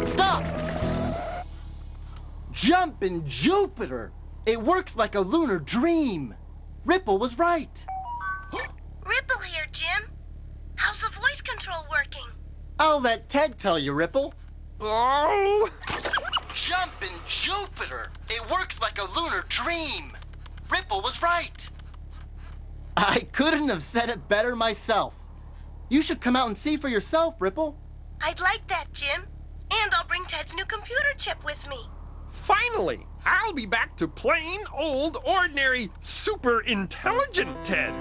Stop! Jumpin' Jupiter! It works like a lunar dream. Ripple was right. Ripple here, Jim. How's the voice control working? I'll let Ted tell you, Ripple. Oh! Jumpin' Jupiter! It works like a lunar dream. Ripple was right. I couldn't have said it better myself. You should come out and see for yourself, Ripple. I'd like that, Jim. And I'll bring Ted's new computer chip with me. Finally! I'll be back to plain, old, ordinary, super intelligent Ted.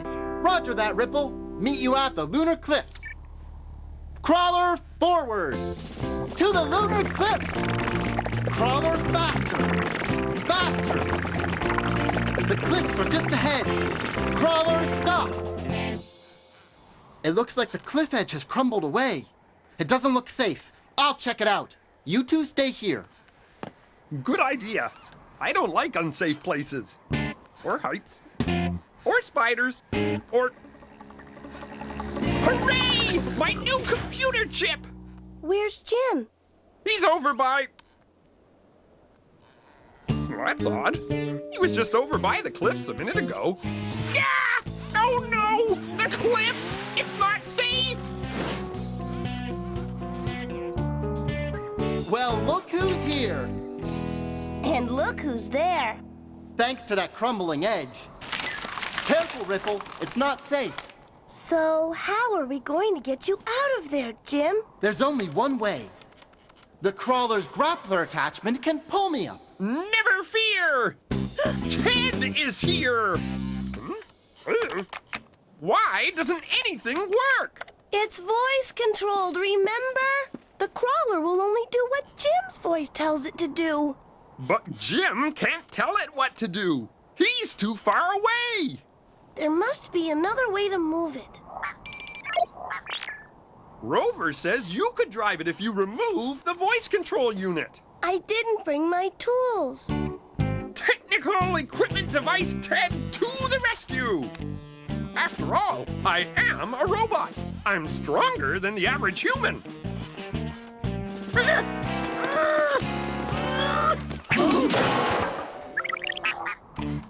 Roger that, Ripple. Meet you at the lunar cliffs. Crawler, forward! To the lunar cliffs! Crawler, faster! Faster! The cliffs are just ahead! Crawler, stop! It looks like the cliff edge has crumbled away. It doesn't look safe. I'll check it out. You two stay here. Good idea. I don't like unsafe places. Or heights. Or spiders. Or... Hooray! My new computer chip! Where's Jim? He's over by... Well, that's odd. He was just over by the cliffs a minute ago. Yeah! Oh no! The cliffs! It's not safe! Well, look who's here. And look who's there. Thanks to that crumbling edge. Careful, Ripple. It's not safe. So, how are we going to get you out of there, Jim? There's only one way. The crawler's grappler attachment can pull me up. Never fear! Ted is here! Why doesn't anything work? It's voice controlled, remember? The crawler will only do what Jim's voice tells it to do. But Jim can't tell it what to do. He's too far away. There must be another way to move it. Rover says you could drive it if you remove the voice control unit. I didn't bring my tools. Technical equipment device Ted to the rescue! After all, I am a robot. I'm stronger than the average human.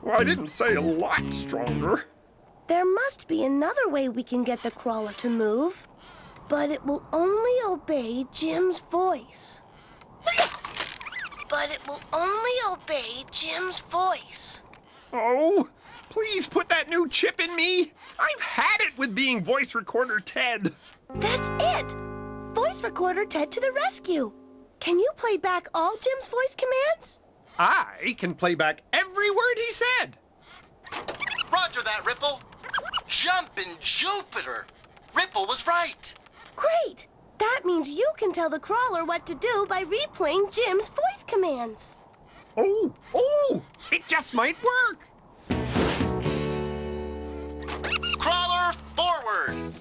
Well, I didn't say a lot stronger. There must be another way we can get the crawler to move. But it will only obey Jim's voice. But it will only obey Jim's voice. Oh, please put that new chip in me. I've had it with being voice recorder Ted. That's it! Voice recorder Ted to the rescue. Can you play back all Jim's voice commands? I can play back every word he said. Roger that, Ripple. Jumpin' Jupiter. Ripple was right. Great! That means you can tell the crawler what to do by replaying Jim's voice commands. Oh, it just might work. Crawler, forward!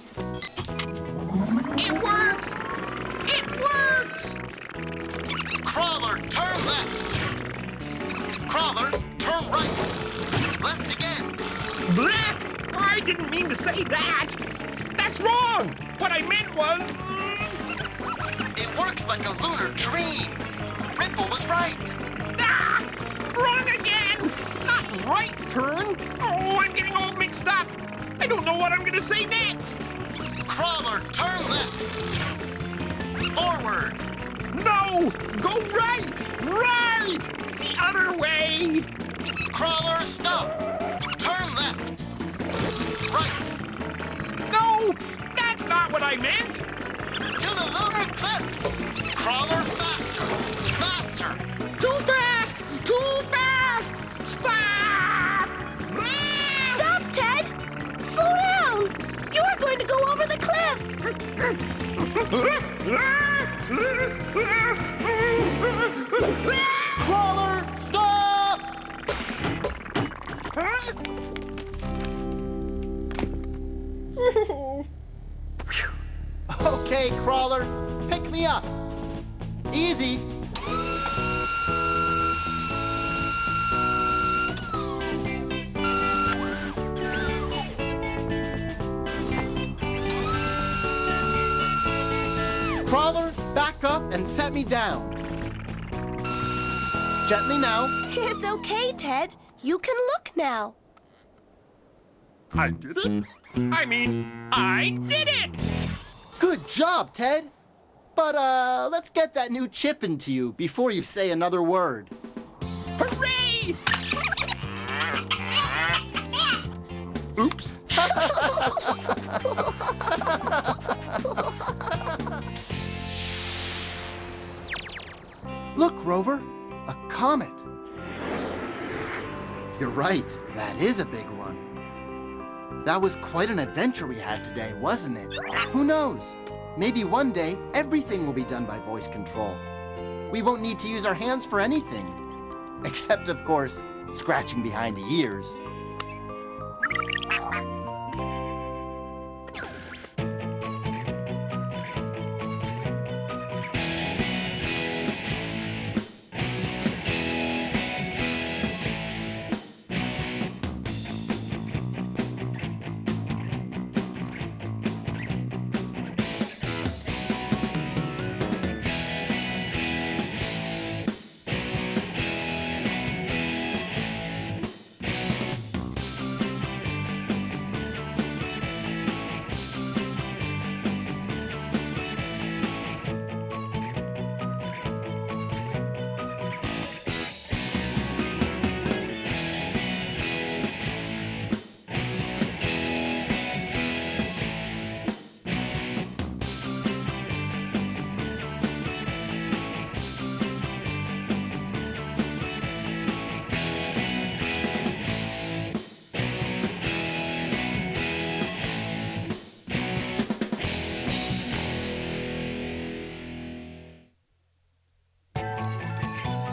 It works! It works! Crawler, turn left! Crawler, turn right! Left again! Bleh! I didn't mean to say that! That's wrong! What I meant was... It works like a lunar dream! Ripple was right! Ah! Wrong again! Not right turn! Oh, I'm getting all mixed up! I don't know what I'm gonna say next! Crawler, turn left! Forward! No! Go right! Right! The other way! Crawler, stop! Turn left! Right! No! That's not what I meant! To the lunar cliffs! Crawler, faster! Faster! Too fast! Too fast! Stop! Stop, Ted! Slow down! You are going to go over the cliff! Crawler, stop! Okay, Crawler, pick me up. Easy. Crawler, back up and set me down. Gently now. It's okay, Ted. You can look now. I did it? I mean, I did it! Good job, Ted. But, let's get that new chip into you before you say another word. Hooray! Oops. Look, Rover, a comet. You're right, that is a big one. That was quite an adventure we had today, wasn't it? Who knows? Maybe one day, everything will be done by voice control. We won't need to use our hands for anything. Except, of course, scratching behind the ears.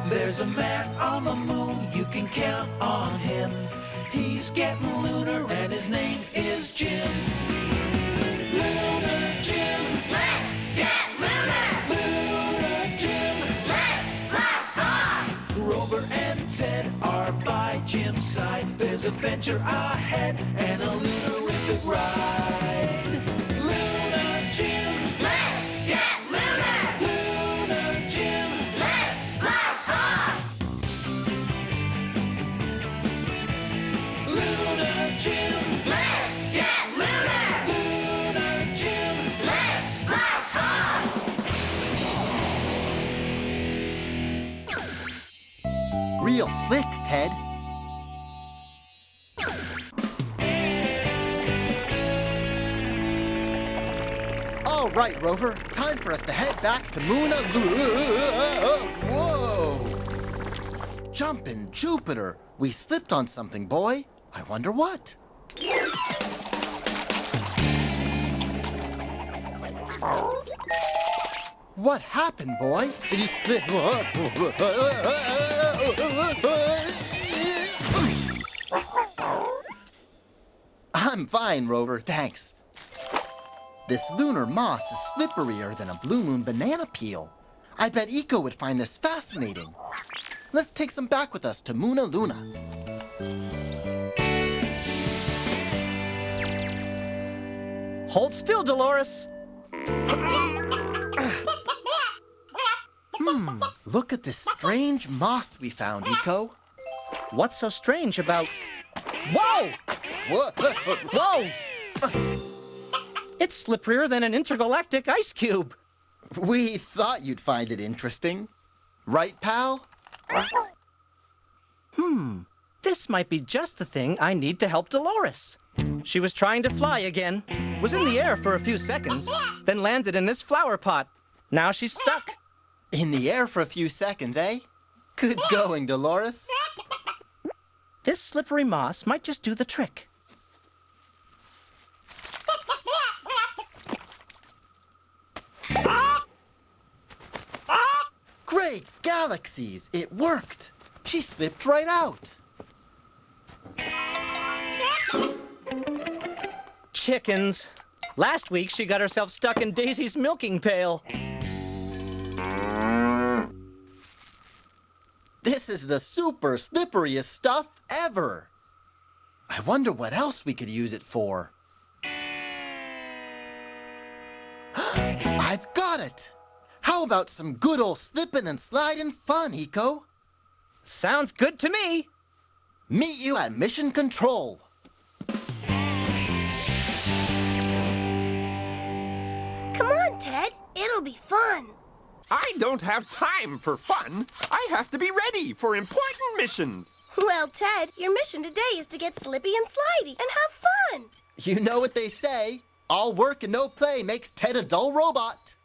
There's a man on the moon, you can count on him. He's getting lunar and his name is Jim. Lunar Jim, let's get lunar! Lunar Jim, let's blast off! Rover and Ted are by Jim's side. There's adventure ahead and a lunarific ride. Lunar Jim, let's get lunar! Lunar Jim, let's blast off! Lunar Jim, let's get lunar! Lunar Jim, let's blast off! Real slick, Ted. All right, Rover. Time for us to head back to Luna. Whoa! Jumpin' Jupiter. We slipped on something, boy. I wonder what. What happened, boy? Did you slip? I'm fine, Rover, thanks. This lunar moss is slipperier than a blue moon banana peel. I bet Eco would find this fascinating. Let's take some back with us to Muna Luna. Hold still, Dolores. Look at this strange moss we found, Eco. What's so strange about... Whoa! What? Whoa! It's slipperier than an intergalactic ice cube. We thought you'd find it interesting. Right, pal? This might be just the thing I need to help Dolores. She was trying to fly again, was in the air for a few seconds, then landed in this flower pot. Now she's stuck. In the air for a few seconds, eh? Good going, Dolores. This slippery moss might just do the trick. Great galaxies! It worked! She slipped right out. Chickens. Last week she got herself stuck in Daisy's milking pail. This is the super slipperiest stuff ever. I wonder what else we could use it for. I've got it! How about some good old slippin' and slidin' fun, Eco? Sounds good to me. Meet you at Mission Control. Come on, Ted. It'll be fun. I don't have time for fun. I have to be ready for important missions. Well, Ted, your mission today is to get slippy and slidey and have fun. You know what they say. All work and no play makes Ted a dull robot.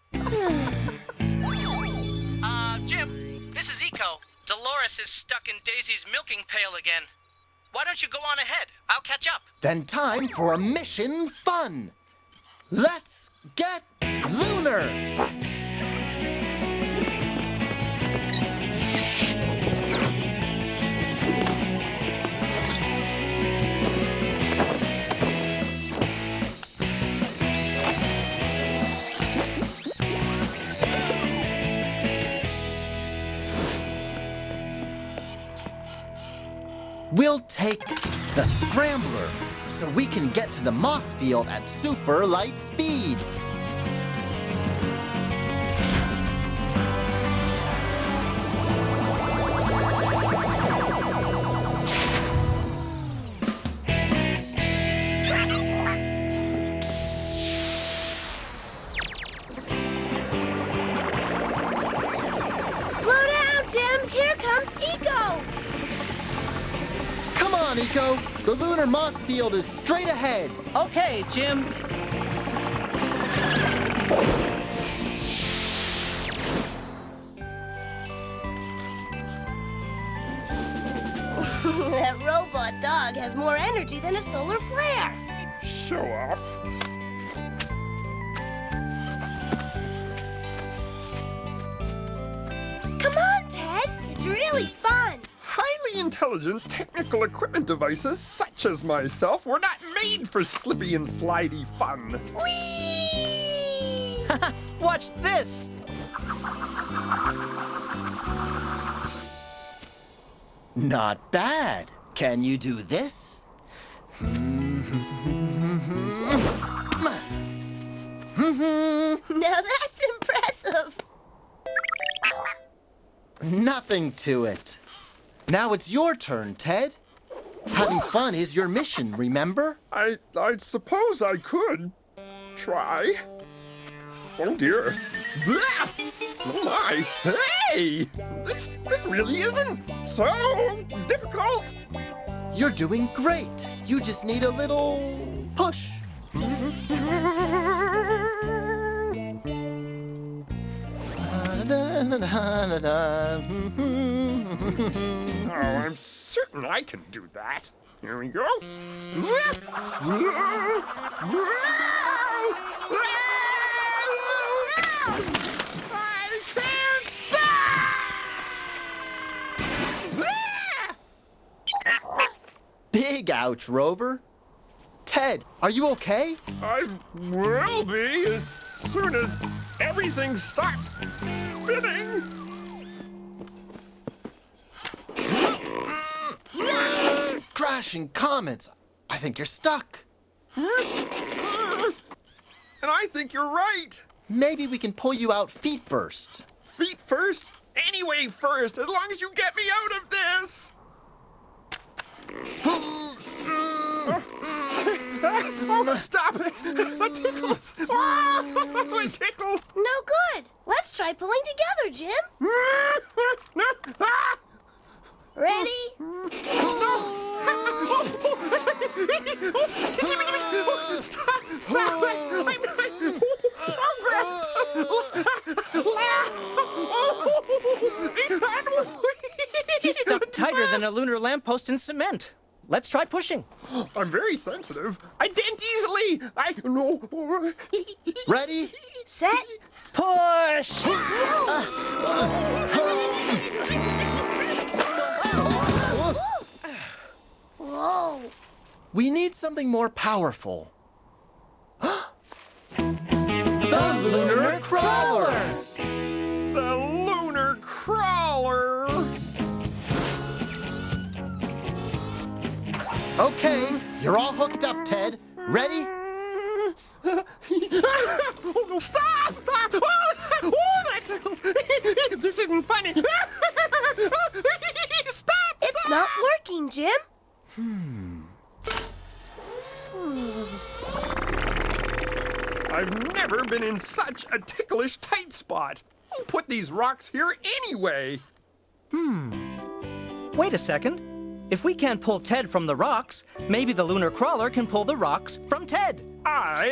Jim, this is Eco. Dolores is stuck in Daisy's milking pail again. Why don't you go on ahead? I'll catch up. Then time for a Mission Fun. Let's get lunar! We'll take the Scrambler so we can get to the moss field at super light speed. Slow down, Jim. Here comes Eco. Come on, Eco. The lunar moss field is straight ahead. Okay, Jim. That robot dog has more energy than a solar flare. Show off. Come on, Ted. It's really fun. Highly intelligent technical equipment devices such as myself were not made for slippy and slidey fun. Whee! Watch this. Not bad. Can you do this? Now that's impressive. Nothing to it. Now it's your turn, Ted. Having fun is your mission, remember? I suppose I could try. Oh dear. Blah! Oh my. Hey! This really isn't so difficult. You're doing great. You just need a little push. Oh, I'm certain I can do that. Here we go. I can't stop! Big ouch, Rover. Ted, are you okay? I will be as soon as everything stops spinning. Crashing comets. I think you're stuck. And I think you're right. Maybe we can pull you out feet first. Feet first, anyway first, as long as you get me out of this. Oh, stop it! That tickles! Oh, it tickles! No good. Let's try pulling together, Jim. Ready? Stop! Stop it! He's stuck tighter than a lunar lamppost in cement. Let's try pushing. I'm very sensitive. I dent easily. No. Ready? Set. Push! Whoa. We need something more powerful. The Lunar Crawler! The Lunar Crawler. Okay, you're all hooked up, Ted. Ready? Oh, no, stop! Stop! Oh, that tickles! This isn't funny! Stop! It's not working, Jim. I've never been in such a ticklish tight spot. Who put these rocks here anyway? Wait a second. If we can't pull Ted from the rocks, maybe the lunar crawler can pull the rocks from Ted. I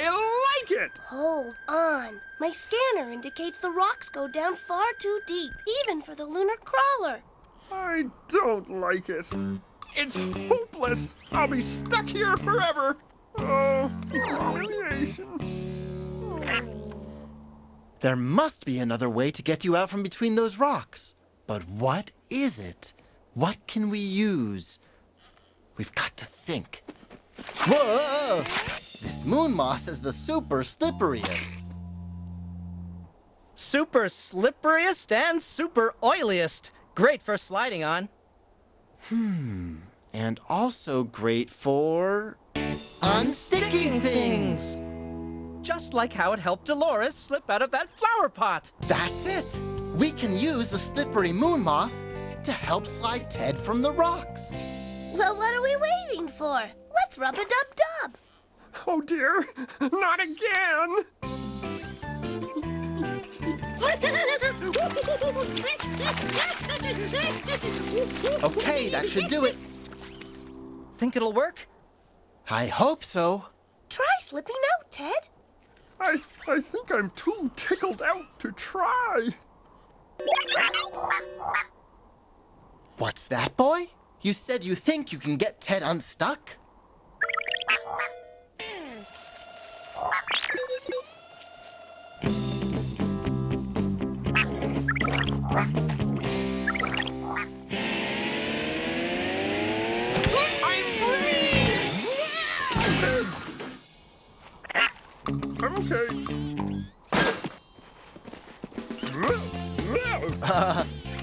like it! Hold on. My scanner indicates the rocks go down far too deep, even for the lunar crawler. I don't like it. It's hopeless. I'll be stuck here forever. Oh, humiliation. There must be another way to get you out from between those rocks. But what is it? What can we use? We've got to think. Whoa! This moon moss is the super slipperiest. Super slipperiest and super oiliest. Great for sliding on. And also great for unsticking things. Just like how it helped Dolores slip out of that flower pot. That's it. We can use the slippery moon moss to help slide Ted from the rocks. Well, what are we waiting for? Let's rub-a-dub-dub. Oh dear, not again! Okay, that should do it. Think it'll work? I hope so. Try slipping out, Ted. I think I'm too tickled out to try. What's that, boy? You said you think you can get Ted unstuck? I'm free! I'm okay.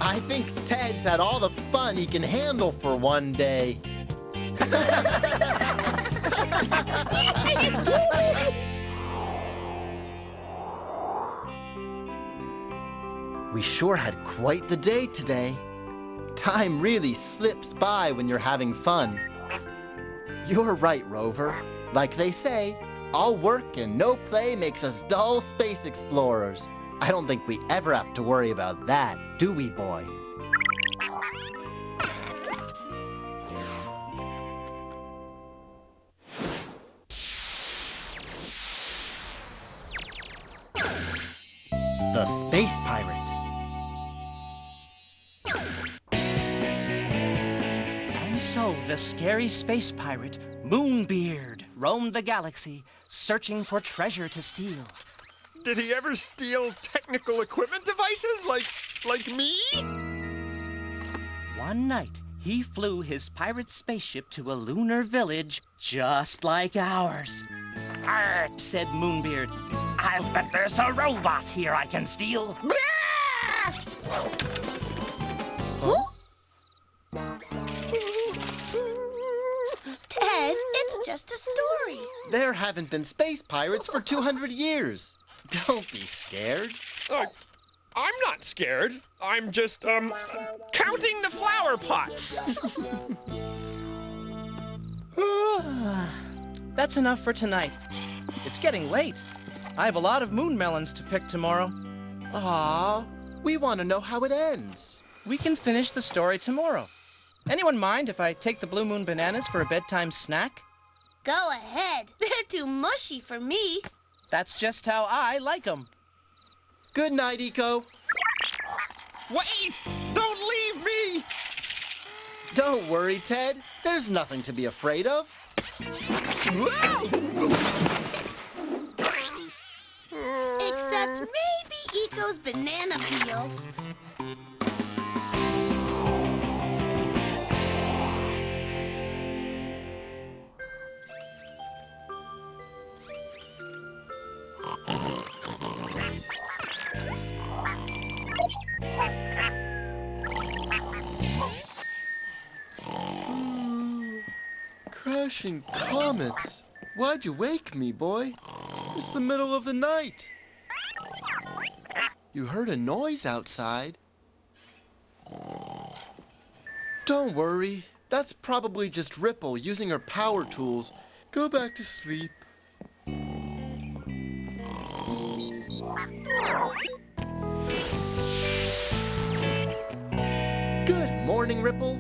I think Ted's had all the fun he can handle for one day. We sure had quite the day today. Time really slips by when you're having fun. You're right, Rover. Like they say, all work and no play makes us dull space explorers. I don't think we ever have to worry about that, do we, boy? The Space Pirate. And so the scary space pirate, Moonbeard, roamed the galaxy, searching for treasure to steal. Did he ever steal technical equipment devices like me? One night, he flew his pirate spaceship to a lunar village just like ours. "Arr," said Moonbeard. "I'll bet there's a robot here I can steal." Ted, it's just a story. There haven't been space pirates for 200 years. Don't be scared. I'm not scared. I'm just, counting the flower pots. That's enough for tonight. It's getting late. I have a lot of moon melons to pick tomorrow. Aw, we want to know how it ends. We can finish the story tomorrow. Anyone mind if I take the Blue Moon bananas for a bedtime snack? Go ahead. They're too mushy for me. That's just how I like 'em. Good night, Eco. Wait! Don't leave me! Don't worry, Ted. There's nothing to be afraid of. Except maybe Eco's banana peels. Crashing comets. Why'd you wake me, boy? It's the middle of the night. You heard a noise outside. Don't worry. That's probably just Ripple using her power tools. Go back to sleep. Good morning, Ripple.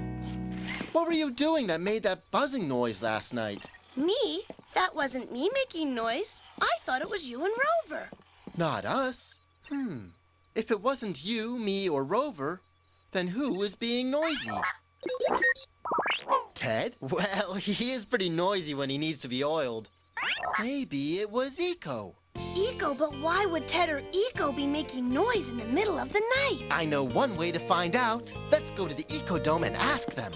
What were you doing that made that buzzing noise last night? Me? That wasn't me making noise. I thought it was you and Rover. Not us. If it wasn't you, me, or Rover, then who was being noisy? Ted? Well, he is pretty noisy when he needs to be oiled. Maybe it was Eco. Eco, but why would Ted or Eco be making noise in the middle of the night? I know one way to find out. Let's go to the Ecodome and ask them.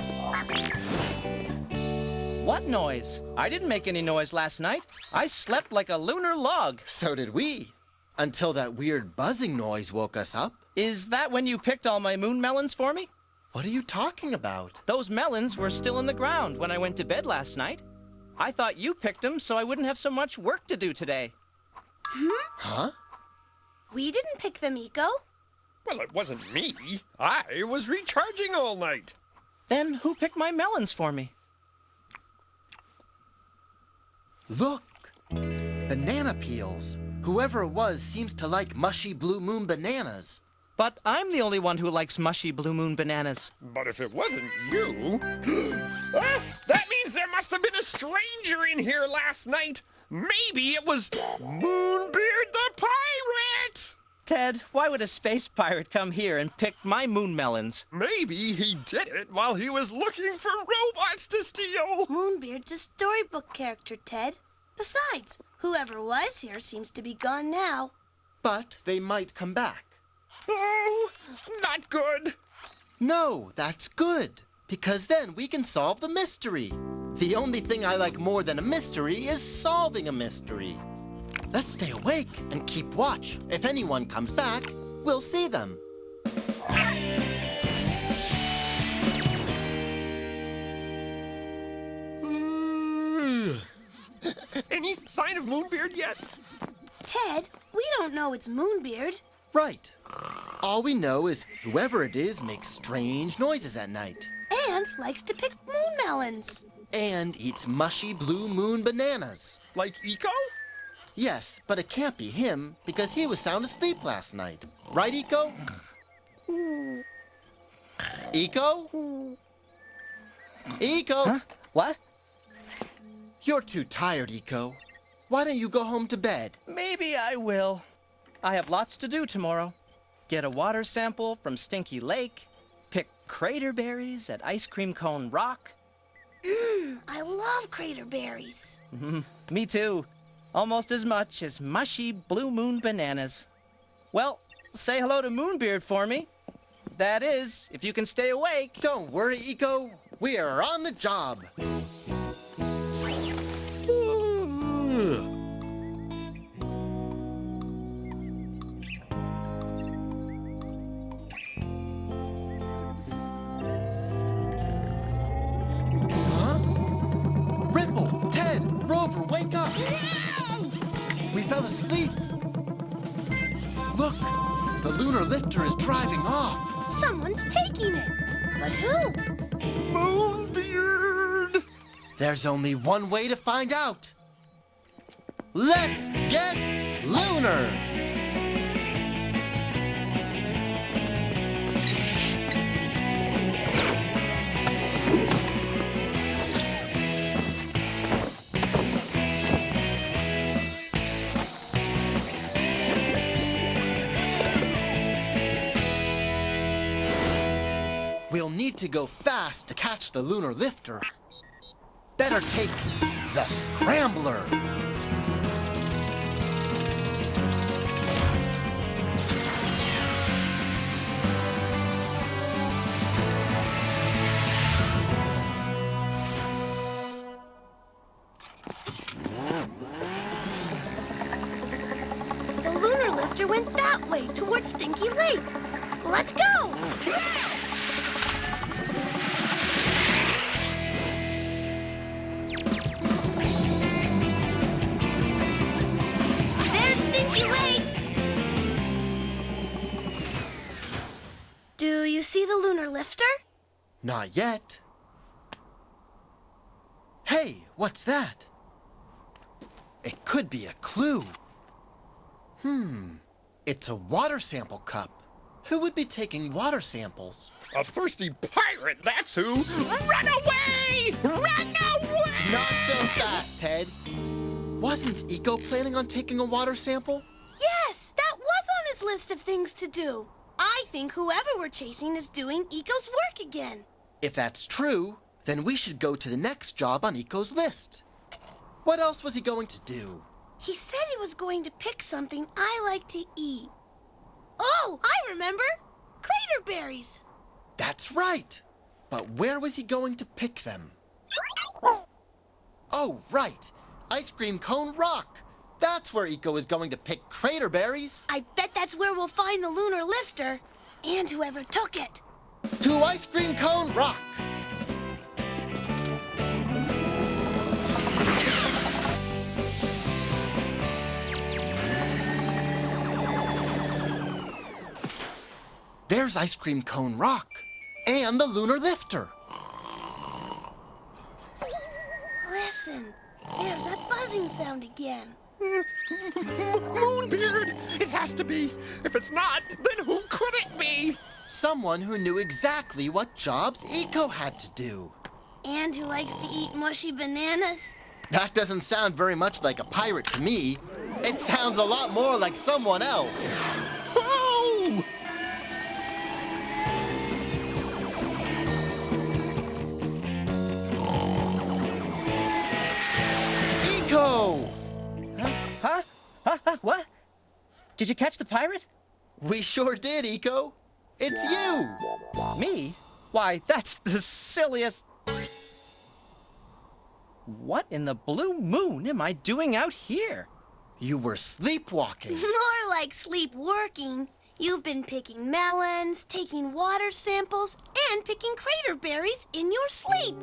What noise? I didn't make any noise last night. I slept like a lunar log. So did we. Until that weird buzzing noise woke us up. Is that when you picked all my moon melons for me? What are you talking about? Those melons were still in the ground when I went to bed last night. I thought you picked them so I wouldn't have so much work to do today. Huh? We didn't pick them, Eco. Well, it wasn't me. I was recharging all night. Then who picked my melons for me? Look! Banana peels. Whoever it was seems to like mushy blue moon bananas. But I'm the only one who likes mushy blue moon bananas. But if it wasn't you... that means there must have been a stranger in here last night. Maybe it was Moonbeard the Pirate! Ted, why would a space pirate come here and pick my moon melons? Maybe he did it while he was looking for robots to steal. Moonbeard's a storybook character, Ted. Besides, whoever was here seems to be gone now. But they might come back. Oh, not good. No, that's good. Because then we can solve the mystery. The only thing I like more than a mystery is solving a mystery. Let's stay awake and keep watch. If anyone comes back, we'll see them. Any sign of Moonbeard yet? Ted, we don't know it's Moonbeard. Right. All we know is whoever it is makes strange noises at night. And likes to pick moon melons. And eats mushy blue moon bananas. Like Eco? Yes, but it can't be him because he was sound asleep last night. Right, Eco? Eco? Eco? Huh? What? You're too tired, Eco. Why don't you go home to bed? Maybe I will. I have lots to do tomorrow. Get a water sample from Stinky Lake, pick crater berries at Ice Cream Cone Rock. I love crater berries. Me too. Almost as much as mushy blue moon bananas. Well, say hello to Moonbeard for me. That is, if you can stay awake. Don't worry, Eco. We are on the job. Ripple, Ted, Rover, wake up! We fell asleep. Look, the lunar lifter is driving off. Someone's taking it. But who? Moonbeard! There's only one way to find out. Let's get lunar! We'll need to go fast to catch the lunar lifter. Better take the scrambler. The lunar lifter went that way, towards Stinky Lake. Let's go! There's Stinky Lake! Do you see the lunar lifter? Not yet. Hey, what's that? It could be a clue. It's a water sample cup. Who would be taking water samples? A thirsty pirate, that's who! Run away! Run away! Not so fast, Ted. Wasn't Eco planning on taking a water sample? Yes, that was on his list of things to do. I think whoever we're chasing is doing Eco's work again. If that's true, then we should go to the next job on Eco's list. What else was he going to do? He said he was going to pick something I like to eat. Oh, I remember! Crater berries! That's right. But where was he going to pick them? Oh, right. Ice cream cone rock. That's where Eco is going to pick crater berries. I bet that's where we'll find the lunar lifter and whoever took it. To ice cream cone rock. There's ice cream cone rock and the lunar lifter. Listen, there's that buzzing sound again. Moonbeard! It has to be. If it's not, then who could it be? Someone who knew exactly what jobs Eco had to do. And who likes to eat mushy bananas? That doesn't sound very much like a pirate to me. It sounds a lot more like someone else. Oh! Eco! Huh? What? Did you catch the pirate? We sure did, Eco. It's you. Me? Why, that's the silliest... What in the blue moon am I doing out here? You were sleepwalking. More like sleepwalking. You've been picking melons, taking water samples, and picking crater berries in your sleep.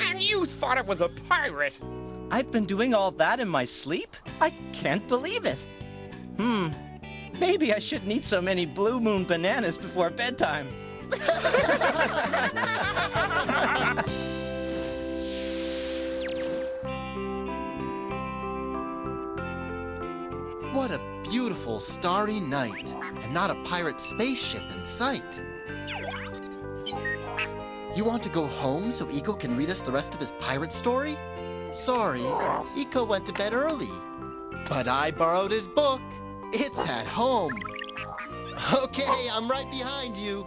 And you thought it was a pirate. I've been doing all that in my sleep? I can't believe it. Maybe I shouldn't eat so many blue moon bananas before bedtime. What a beautiful starry night, and not a pirate spaceship in sight. You want to go home so Eco can read us the rest of his pirate story? Sorry, Eco went to bed early. But I borrowed his book. It's at home. Okay, I'm right behind you.